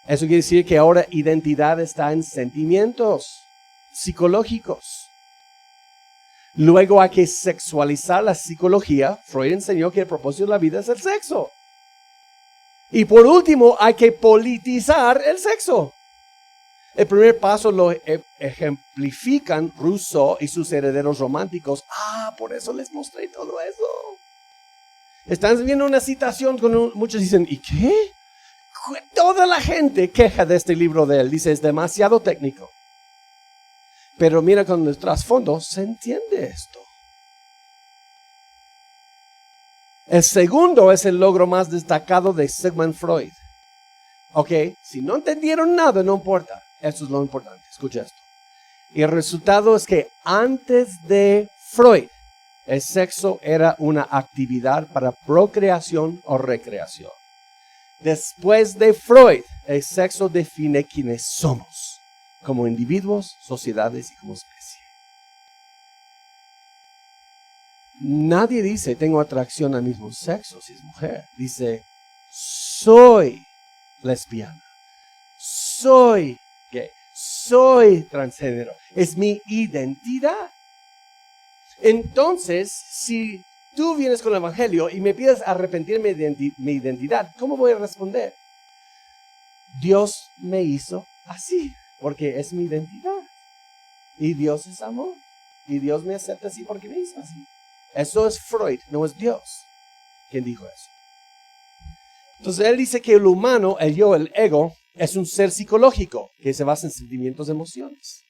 [SPEAKER 1] Eso quiere decir que ahora identidad está en sentimientos psicológicos. Luego hay que sexualizar la psicología. Freud enseñó que el propósito de la vida es el sexo. Y por último, hay que politizar el sexo. El primer paso lo ejemplifican Rousseau y sus herederos románticos. Por eso les mostré todo eso. Están viendo una citación con muchos dicen, ¿y qué? Toda la gente queja de este libro de él. Dice, es demasiado técnico. Pero mira, con el trasfondo se entiende esto. El segundo es el logro más destacado de Sigmund Freud. Ok, si no entendieron nada, no importa. Eso es lo importante. Escucha esto. Y el resultado es que antes de Freud, el sexo era una actividad para procreación o recreación. Después de Freud, el sexo define quiénes somos, como individuos, sociedades y como especie. Nadie dice, tengo atracción al mismo sexo si es mujer. Dice, soy lesbiana, soy gay, soy transgénero, es mi identidad. Entonces, si tú vienes con el evangelio y me pides arrepentirme de mi identidad, ¿cómo voy a responder? Dios me hizo así, porque es mi identidad. Y Dios es amor. Y Dios me acepta así porque me hizo así. Eso es Freud, no es Dios quien dijo eso. Entonces él dice que el humano, el yo, el ego, es un ser psicológico que se basa en sentimientos y emociones.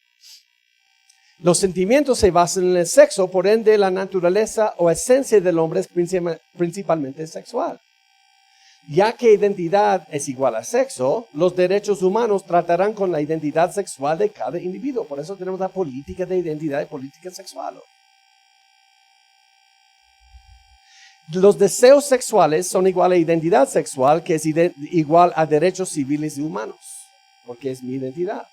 [SPEAKER 1] Los sentimientos se basan en el sexo, por ende la naturaleza o esencia del hombre es principalmente sexual. Ya que identidad es igual a sexo, los derechos humanos tratarán con la identidad sexual de cada individuo. Por eso tenemos la política de identidad y política sexual. Los deseos sexuales son igual a identidad sexual, que es igual a derechos civiles y humanos, porque es mi identidad.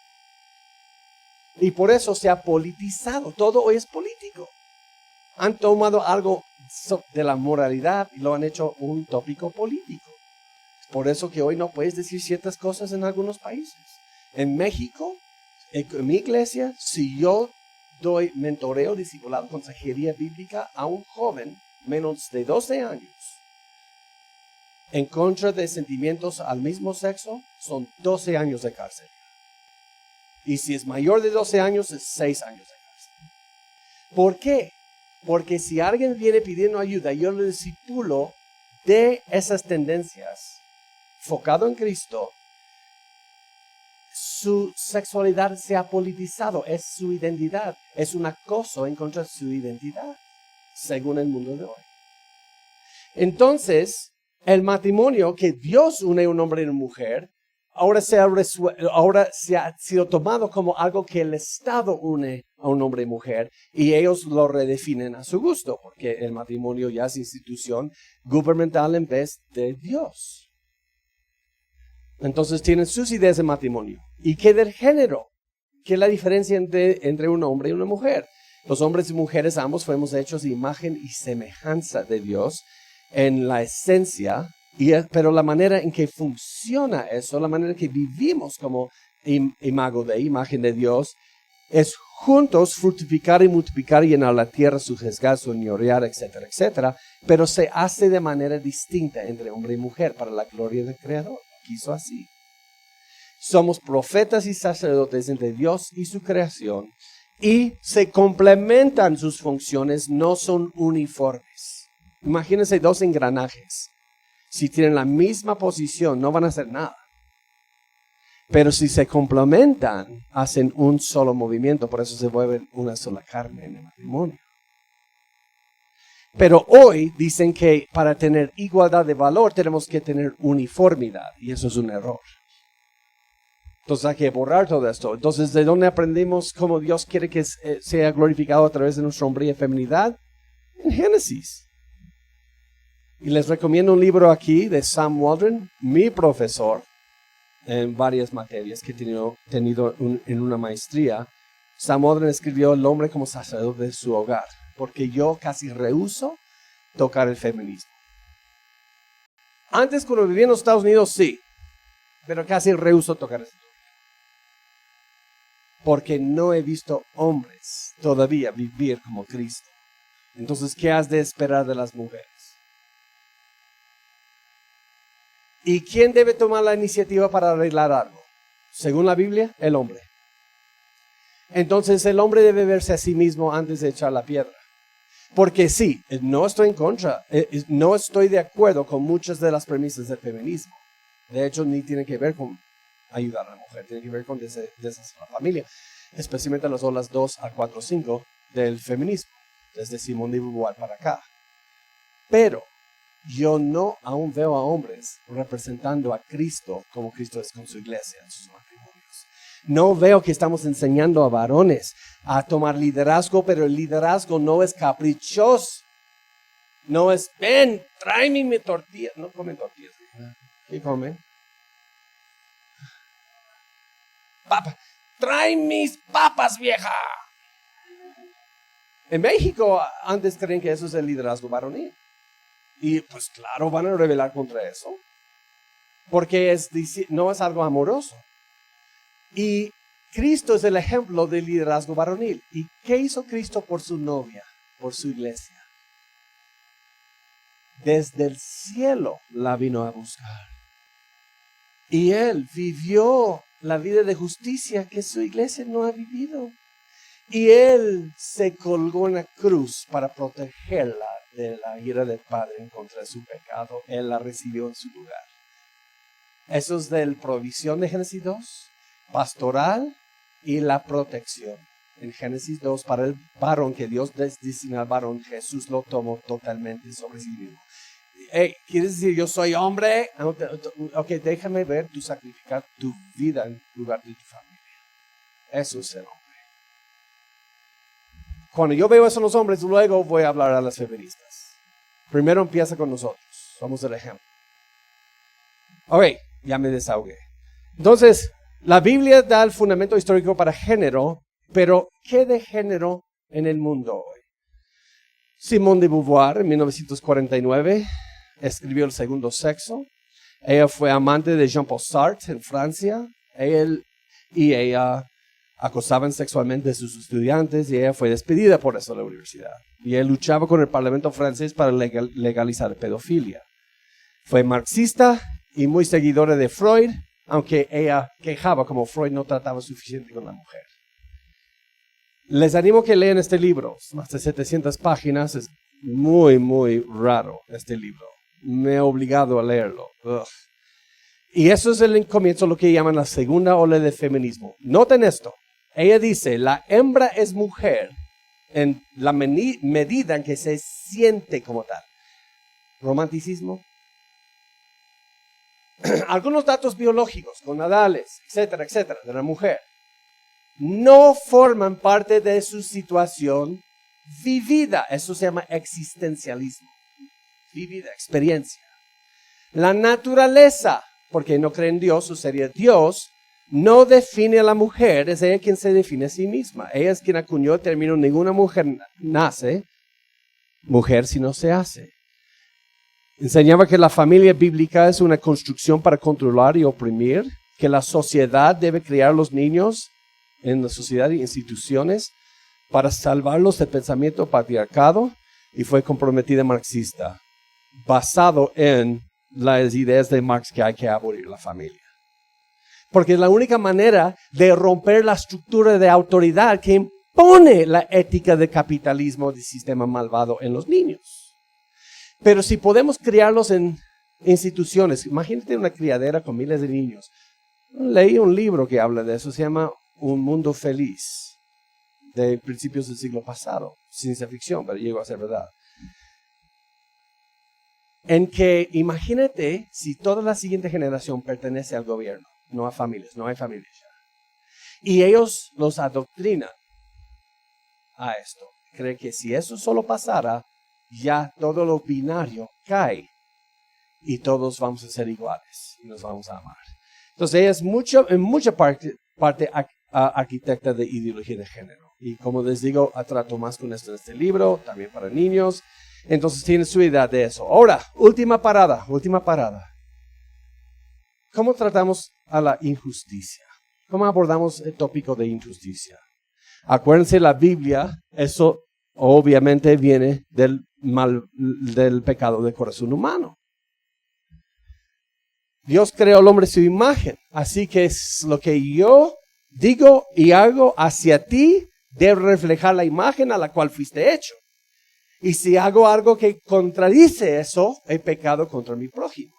[SPEAKER 1] Y por eso se ha politizado, todo hoy es político. Han tomado algo de la moralidad y lo han hecho un tópico político. Por eso que hoy no puedes decir ciertas cosas en algunos países. En México, en mi iglesia, si yo doy mentoreo, discipulado, consejería bíblica a un joven menos de 12 años en contra de sentimientos al mismo sexo, son 12 años de cárcel. Y si es mayor de 12 años, es 6 años de cárcel. ¿Por qué? Porque si alguien viene pidiendo ayuda, yo le discipulo de esas tendencias, enfocado en Cristo, su sexualidad se ha politizado, es su identidad, es un acoso en contra de su identidad, según el mundo de hoy. Entonces, el matrimonio que Dios une a un hombre y una mujer, ahora se ha sido tomado como algo que el Estado une a un hombre y mujer, y ellos lo redefinen a su gusto, porque el matrimonio ya es institución gubernamental en vez de Dios. Entonces tienen sus ideas de matrimonio. ¿Y qué del género? ¿Qué es la diferencia entre un hombre y una mujer? Los hombres y mujeres ambos fuimos hechos de imagen y semejanza de Dios en la esencia, pero la manera en que funciona eso, la manera en que vivimos como imagen de Dios, es juntos fructificar y multiplicar y llenar la tierra, sujetar, señorear, etcétera, etcétera, pero se hace de manera distinta entre hombre y mujer para la gloria del Creador. Quiso así. Somos profetas y sacerdotes entre Dios y su creación y se complementan sus funciones, no son uniformes. Imagínense dos engranajes. Si tienen la misma posición, no van a hacer nada. Pero si se complementan, hacen un solo movimiento, por eso se vuelven una sola carne en el matrimonio. Pero hoy dicen que para tener igualdad de valor tenemos que tener uniformidad, y eso es un error. Entonces hay que borrar todo esto. Entonces, ¿de dónde aprendimos cómo Dios quiere que sea glorificado a través de nuestra hombría y feminidad? En Génesis. Y les recomiendo un libro aquí de Sam Waldron, mi profesor en varias materias que he tenido en una maestría. Sam Waldron escribió El hombre como sacerdote de su hogar, porque yo casi rehúso tocar el feminismo. Antes, cuando vivía en los Estados Unidos, sí, pero casi rehúso tocar eso. Porque no he visto hombres todavía vivir como Cristo. Entonces, ¿qué has de esperar de las mujeres? ¿Y quién debe tomar la iniciativa para arreglar algo? Según la Biblia, el hombre. Entonces, el hombre debe verse a sí mismo antes de echar la piedra. Porque sí, no estoy en contra, no estoy de acuerdo con muchas de las premisas del feminismo. De hecho, ni tiene que ver con ayudar a la mujer, tiene que ver con deshacer la familia, especialmente las olas 2 a 4, 5 del feminismo, desde Simone de Beauvoir para acá. Pero yo no aún veo a hombres representando a Cristo como Cristo es con su iglesia en sus matrimonios. No veo que estamos enseñando a varones a tomar liderazgo, pero el liderazgo no es caprichoso. No es, ven, tráeme mi tortilla. No comen tortillas. ¿Qué comen? Papa. Trae mis papas, vieja. En México, antes creen que eso es el liderazgo varonil. Y pues claro, van a rebelar contra eso. Porque no es algo amoroso. Y Cristo es el ejemplo de liderazgo varonil. ¿Y qué hizo Cristo por su novia, por su iglesia? Desde el cielo la vino a buscar. Y Él vivió la vida de justicia que su iglesia no ha vivido. Y Él se colgó en la cruz para protegerla de la ira del Padre en contra de su pecado. Él la recibió en su lugar. Eso es de la provisión de Génesis 2, pastoral y la protección. En Génesis 2, para el varón que Dios designó al varón, Jesús lo tomó totalmente sobre sí mismo. Hey, ¿quieres decir yo soy hombre? Ok, déjame ver tú sacrificar tu vida en lugar de tu familia. Eso es ser hombre. Cuando yo veo eso en los hombres, luego voy a hablar a las feministas. Primero empieza con nosotros. Somos el ejemplo. Ok, ya me desahogué. Entonces, la Biblia da el fundamento histórico para género, pero ¿qué de género en el mundo hoy? Simone de Beauvoir, en 1949, escribió El segundo sexo. Ella fue amante de Jean-Paul Sartre en Francia. Ella acosaban sexualmente a sus estudiantes y ella fue despedida por eso de la universidad. Y él luchaba con el Parlamento francés para legalizar la pedofilia. Fue marxista y muy seguidora de Freud, aunque ella quejaba como Freud no trataba suficiente con la mujer. Les animo que lean este libro, más de 700 páginas, es muy, muy raro este libro. Me he obligado a leerlo. Ugh. Y eso es el comienzo, lo que llaman la segunda ola de feminismo. Noten esto. Ella dice, la hembra es mujer en la medida en que se siente como tal. Romanticismo. Algunos datos biológicos, gonadales, etcétera, etcétera, de la mujer, no forman parte de su situación vivida. Eso se llama existencialismo. Vivida, experiencia. La naturaleza, porque no cree en Dios, o sería Dios, no define a la mujer, es ella quien se define a sí misma. Ella es quien acuñó el término, ninguna mujer nace, mujer si no se hace. Enseñaba que la familia bíblica es una construcción para controlar y oprimir, que la sociedad debe criar a los niños en la sociedad e instituciones para salvarlos del pensamiento patriarcado, y fue comprometida marxista, basado en las ideas de Marx que hay que abolir la familia. Porque es la única manera de romper la estructura de autoridad que impone la ética del capitalismo, del sistema malvado en los niños. Pero si podemos criarlos en instituciones, imagínate una criadera con miles de niños. Leí un libro que habla de eso, se llama Un Mundo Feliz, de principios del siglo pasado, ciencia ficción, pero llegó a ser verdad. En que imagínate si toda la siguiente generación pertenece al gobierno, no a familias, no hay familias ya. Y ellos los adoctrinan a esto. Creen que si eso solo pasara, ya todo lo binario cae y todos vamos a ser iguales y nos vamos a amar. Entonces ella es en mucha parte arquitecta de ideología de género. Y como les digo, trato más con esto en este libro, también para niños. Entonces tiene su idea de eso. Ahora, última parada. ¿Cómo tratamos a la injusticia? ¿Cómo abordamos el tópico de injusticia? Acuérdense, la Biblia, eso obviamente viene del pecado del corazón humano. Dios creó al hombre a su imagen, así que es lo que yo digo y hago hacia ti debe reflejar la imagen a la cual fuiste hecho. Y si hago algo que contradice eso, he pecado contra mi prójimo.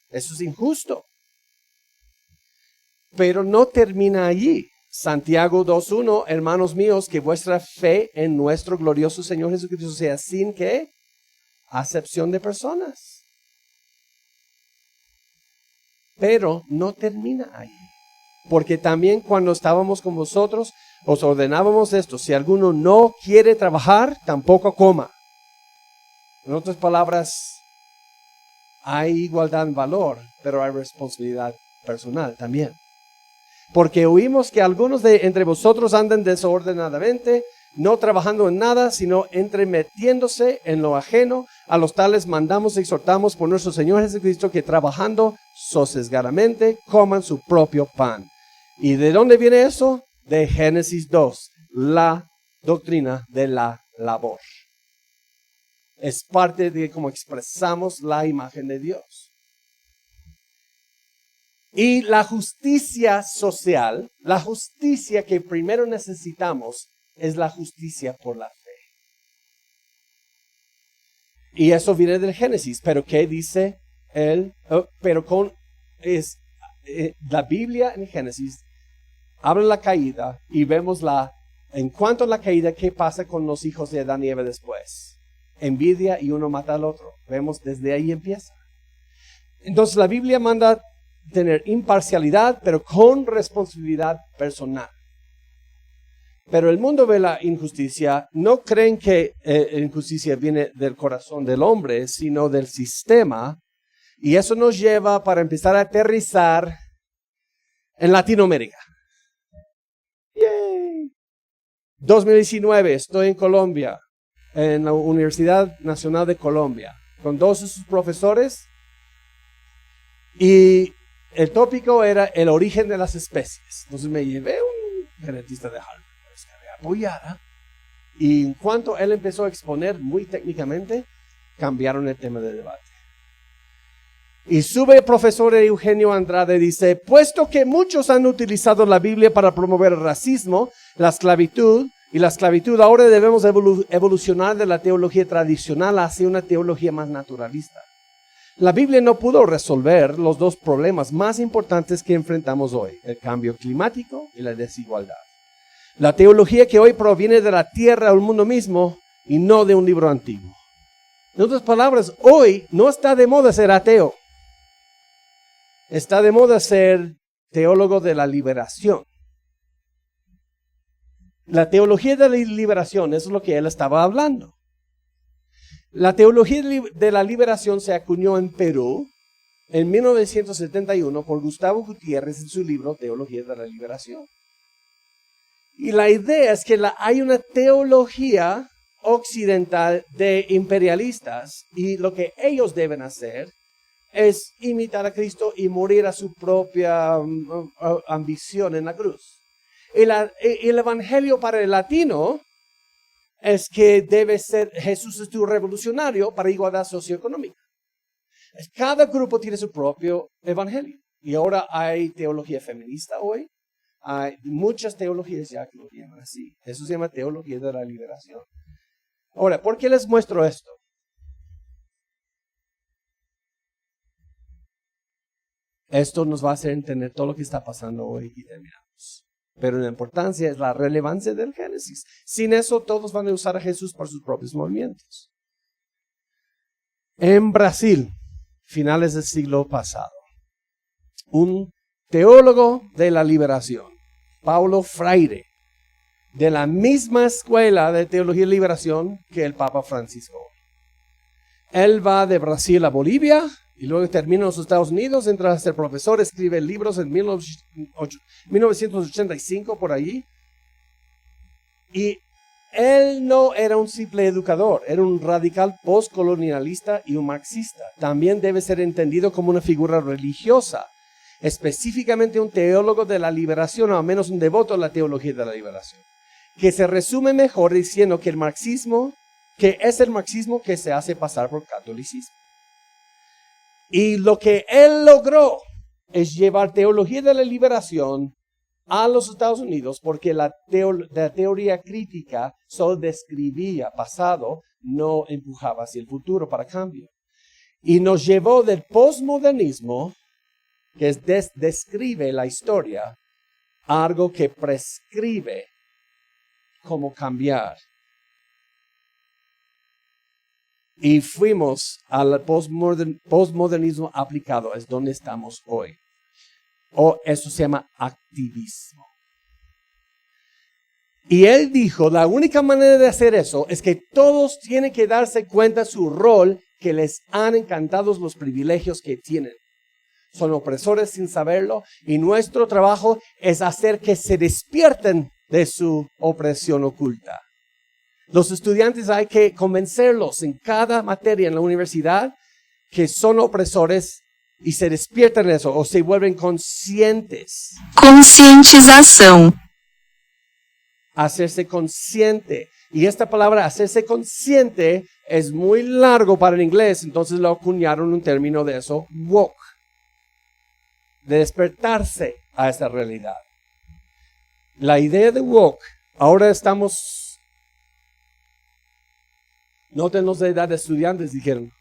[SPEAKER 1] Eso es injusto. Pero no termina allí. Santiago 2:1, hermanos míos, que vuestra fe en nuestro glorioso Señor Jesucristo sea sin ¿qué? Acepción de personas. Pero no termina ahí. Porque también cuando estábamos con vosotros, os ordenábamos esto: si alguno no quiere trabajar, tampoco coma. En otras palabras, hay igualdad en valor, pero hay responsabilidad personal también. Porque oímos que algunos de entre vosotros andan desordenadamente, no trabajando en nada, sino entremetiéndose en lo ajeno. A los tales mandamos y exhortamos por nuestro Señor Jesucristo que trabajando sosesgadamente coman su propio pan. ¿Y de dónde viene eso? De Génesis 2, la doctrina de la labor. Es parte de cómo expresamos la imagen de Dios. Y la justicia social, la justicia que primero necesitamos, es la justicia por la fe. Y eso viene del Génesis. Pero ¿qué dice él? La Biblia en Génesis habla de la caída y vemos en cuanto a la caída, ¿qué pasa con los hijos de Adán y Eva después? Envidia y uno mata al otro. Vemos desde ahí empieza. Entonces la Biblia manda tener imparcialidad, pero con responsabilidad personal. Pero el mundo ve la injusticia, no creen que la injusticia viene del corazón del hombre, sino del sistema. Y eso nos lleva para empezar a aterrizar en Latinoamérica. ¡Yay! 2019, estoy en Colombia, en la Universidad Nacional de Colombia, con 2 de sus profesores. Y el tópico era el origen de las especies. Entonces me llevé un genetista de Harvard que me apoyara. Y en cuanto él empezó a exponer muy técnicamente, cambiaron el tema de debate. Y sube el profesor Eugenio Andrade, dice, puesto que muchos han utilizado la Biblia para promover el racismo, la esclavitud, ahora debemos evolucionar de la teología tradicional hacia una teología más naturalista. La Biblia no pudo resolver los 2 problemas más importantes que enfrentamos hoy, el cambio climático y la desigualdad. La teología que hoy proviene de la tierra o el mundo mismo y no de un libro antiguo. En otras palabras, hoy no está de moda ser ateo. Está de moda ser teólogo de la liberación. La teología de la liberación es lo que él estaba hablando. La teología de la liberación se acuñó en Perú en 1971 por Gustavo Gutiérrez en su libro Teología de la Liberación. Y la idea es que hay una teología occidental de imperialistas y lo que ellos deben hacer es imitar a Cristo y morir a su propia ambición en la cruz. El evangelio para el latino es que debe ser, Jesús es tu revolucionario para igualdad socioeconómica. Cada grupo tiene su propio evangelio. Y ahora hay teología feminista hoy. Hay muchas teologías ya que lo llaman así. Eso se llama teología de la liberación. Ahora, ¿por qué les muestro esto? Esto nos va a hacer entender todo lo que está pasando hoy y terminamos. Pero la importancia es la relevancia del Génesis. Sin eso, todos van a usar a Jesús por sus propios movimientos. En Brasil, finales del siglo pasado, un teólogo de la liberación, Paulo Freire, de la misma escuela de teología y liberación que el Papa Francisco. Él va de Brasil a Bolivia y luego termina en los Estados Unidos, entra a ser profesor, escribe libros en 1985 por allí. Y él no era un simple educador, era un radical postcolonialista y un marxista. También debe ser entendido como una figura religiosa, específicamente un teólogo de la liberación, o al menos un devoto a la teología de la liberación, que se resume mejor diciendo que es el marxismo que se hace pasar por catolicismo. Y lo que él logró es llevar teología de la liberación a los Estados Unidos, porque la teoría crítica solo describía pasado, no empujaba hacia el futuro para cambio. Y nos llevó del posmodernismo, que describe la historia, a algo que prescribe cómo cambiar. Y fuimos al postmodernismo aplicado, es donde estamos hoy. O eso se llama activismo. Y él dijo, la única manera de hacer eso es que todos tienen que darse cuenta de su rol, que les han encantado los privilegios que tienen. Son opresores sin saberlo, y nuestro trabajo es hacer que se despierten de su opresión oculta. Los estudiantes hay que convencerlos en cada materia en la universidad que son opresores y se despiertan en eso o se vuelven conscientes.
[SPEAKER 2] Conscientização.
[SPEAKER 1] Hacerse consciente. Y esta palabra, hacerse consciente, es muy largo para el inglés, entonces lo acuñaron un término de eso, woke. De despertarse a esa realidad. La idea de woke, ahora estamos, nótenos de edad de estudiantes, dijeron.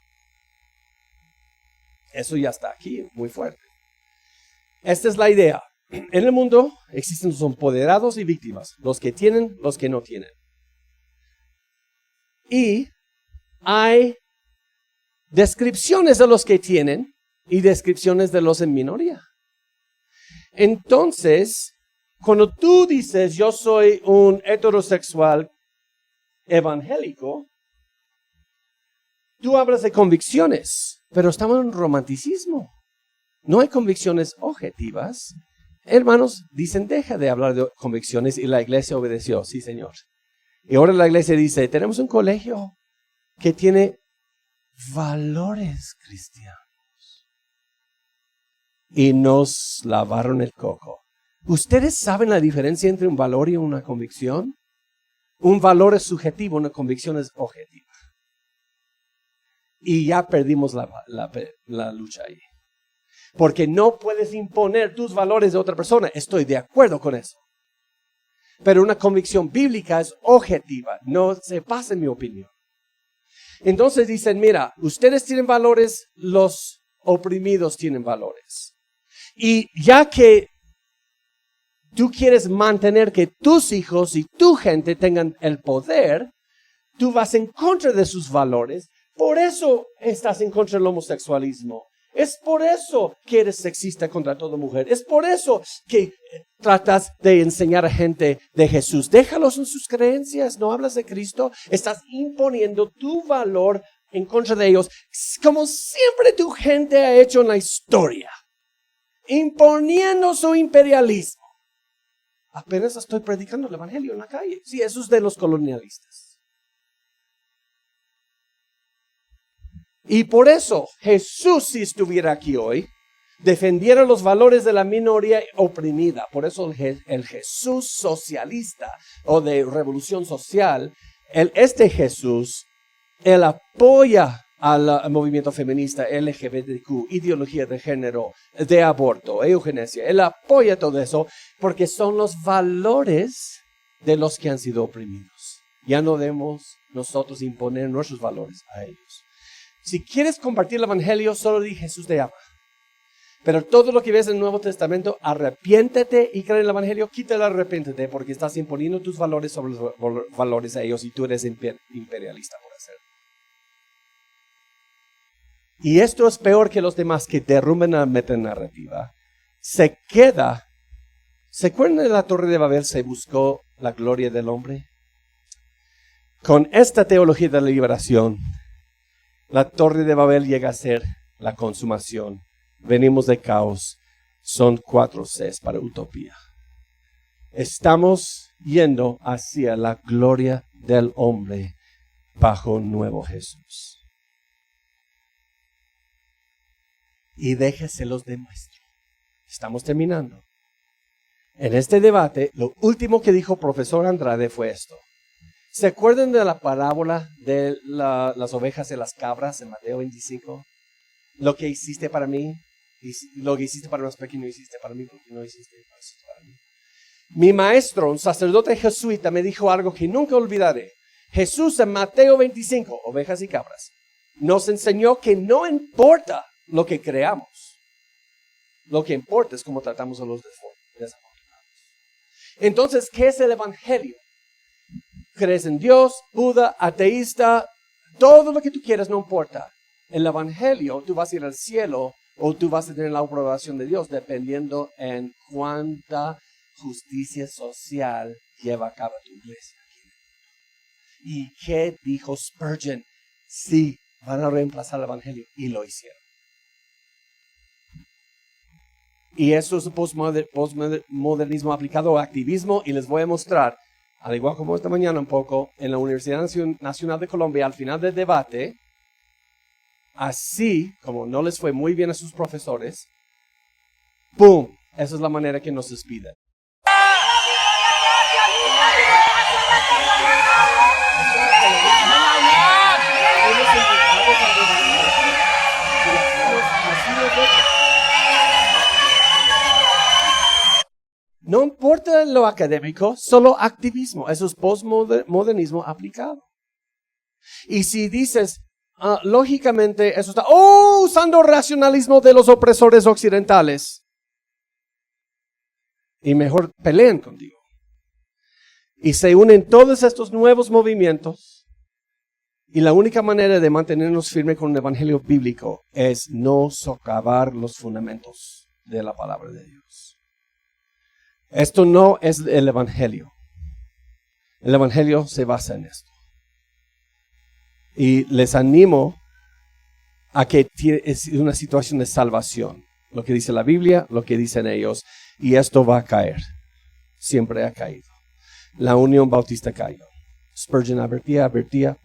[SPEAKER 1] Eso ya está aquí, muy fuerte. Esta es la idea. En el mundo existen los empoderados y víctimas, los que tienen, los que no tienen. Y hay descripciones de los que tienen y descripciones de los en minoría. Entonces, cuando tú dices yo soy un heterosexual evangélico, tú hablas de convicciones, pero estamos en romanticismo. No hay convicciones objetivas. Hermanos, dicen deja de hablar de convicciones y la iglesia obedeció, sí señor. Y ahora la iglesia dice, tenemos un colegio que tiene valores cristianos. Y nos lavaron el coco. ¿Ustedes saben la diferencia entre un valor y una convicción? Un valor es subjetivo, una convicción es objetiva. Y ya perdimos la lucha ahí. Porque no puedes imponer tus valores de otra persona. Estoy de acuerdo con eso. Pero una convicción bíblica es objetiva. No se basa en mi opinión. Entonces dicen, mira, ustedes tienen valores, los oprimidos tienen valores. Y ya que tú quieres mantener que tus hijos y tu gente tengan el poder, tú vas en contra de sus valores. Por eso estás en contra del homosexualismo. Es por eso que eres sexista contra toda mujer. Es por eso que tratas de enseñar a gente de Jesús. Déjalos en sus creencias, no hablas de Cristo. Estás imponiendo tu valor en contra de ellos, como siempre tu gente ha hecho en la historia. Imponiendo su imperialismo. Apenas estoy predicando el evangelio en la calle. Sí, eso es de los colonialistas. Y por eso Jesús, si estuviera aquí hoy, defendiera los valores de la minoría oprimida. Por eso el Jesús socialista o de revolución social, este Jesús, él apoya al movimiento feminista, LGBTQ, ideología de género, de aborto, eugenesia. Él apoya todo eso porque son los valores de los que han sido oprimidos. Ya no debemos nosotros imponer nuestros valores a ellos. Si quieres compartir el evangelio, solo di Jesús te ama. Pero todo lo que ves en el Nuevo Testamento, arrepiéntete y cree en el evangelio, quítale, arrepiéntete, porque estás imponiendo tus valores sobre los valores a ellos y tú eres imperialista por hacerlo. Y esto es peor que los demás que derrumben la metanarrativa. ¿Se acuerdan de la Torre de Babel? Se buscó la gloria del hombre. Con esta teología de la liberación, la Torre de Babel llega a ser la consumación. Venimos de caos. Son 4 Cs para utopía. Estamos yendo hacia la gloria del hombre bajo un nuevo Jesús. Y déjeselos demuestro. Estamos terminando. En este debate, lo último que dijo profesor Andrade fue esto. ¿Se acuerdan de la parábola de las ovejas y las cabras en Mateo 25? Lo que hiciste para mí, lo que hiciste para los pequeños, hiciste para mí, porque no hiciste para mí. Mi maestro, un sacerdote jesuita, me dijo algo que nunca olvidaré. Jesús en Mateo 25, ovejas y cabras, nos enseñó que no importa lo que creamos. Lo que importa es cómo tratamos a los desafortunados. Entonces, ¿qué es el evangelio? Crees en Dios, Buda, ateísta, todo lo que tú quieras no importa. En el evangelio tú vas a ir al cielo o tú vas a tener la aprobación de Dios dependiendo en cuánta justicia social lleva a cabo tu iglesia. ¿Y qué dijo Spurgeon? Sí, van a reemplazar el evangelio y lo hicieron. Y eso es postmodernismo aplicado a activismo y les voy a mostrar. Al igual como esta mañana un poco, en la Universidad Nacional de Colombia, al final del debate, así como no les fue muy bien a sus profesores, ¡pum! Esa es la manera que nos despiden. No importa lo académico, solo activismo. Eso es postmodernismo aplicado. Y si dices, lógicamente, eso está usando racionalismo de los opresores occidentales. Y mejor peleen contigo. Y se unen todos estos nuevos movimientos. Y la única manera de mantenernos firmes con el evangelio bíblico es no socavar los fundamentos de la palabra de Dios. Esto no es el evangelio. El evangelio se basa en esto. Y les animo a que es una situación de salvación. Lo que dice la Biblia, lo que dicen ellos. Y esto va a caer. Siempre ha caído. La Unión Bautista cayó. Spurgeon advertía.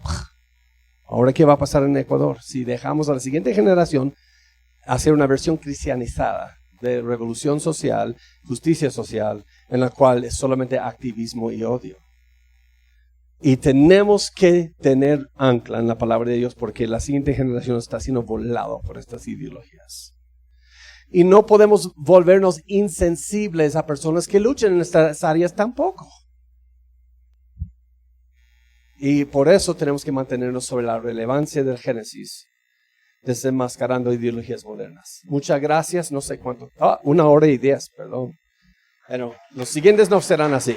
[SPEAKER 1] Ahora, ¿qué va a pasar en Ecuador? Si dejamos a la siguiente generación hacer una versión cristianizada de revolución social, justicia social, en la cual es solamente activismo y odio. Y tenemos que tener ancla en la palabra de Dios porque la siguiente generación está siendo volado por estas ideologías. Y no podemos volvernos insensibles a personas que luchan en estas áreas tampoco. Y por eso tenemos que mantenernos sobre la relevancia del Génesis, desenmascarando ideologías modernas. Muchas gracias, no sé cuánto. 1 hora y 10, perdón. Pero los siguientes no serán así.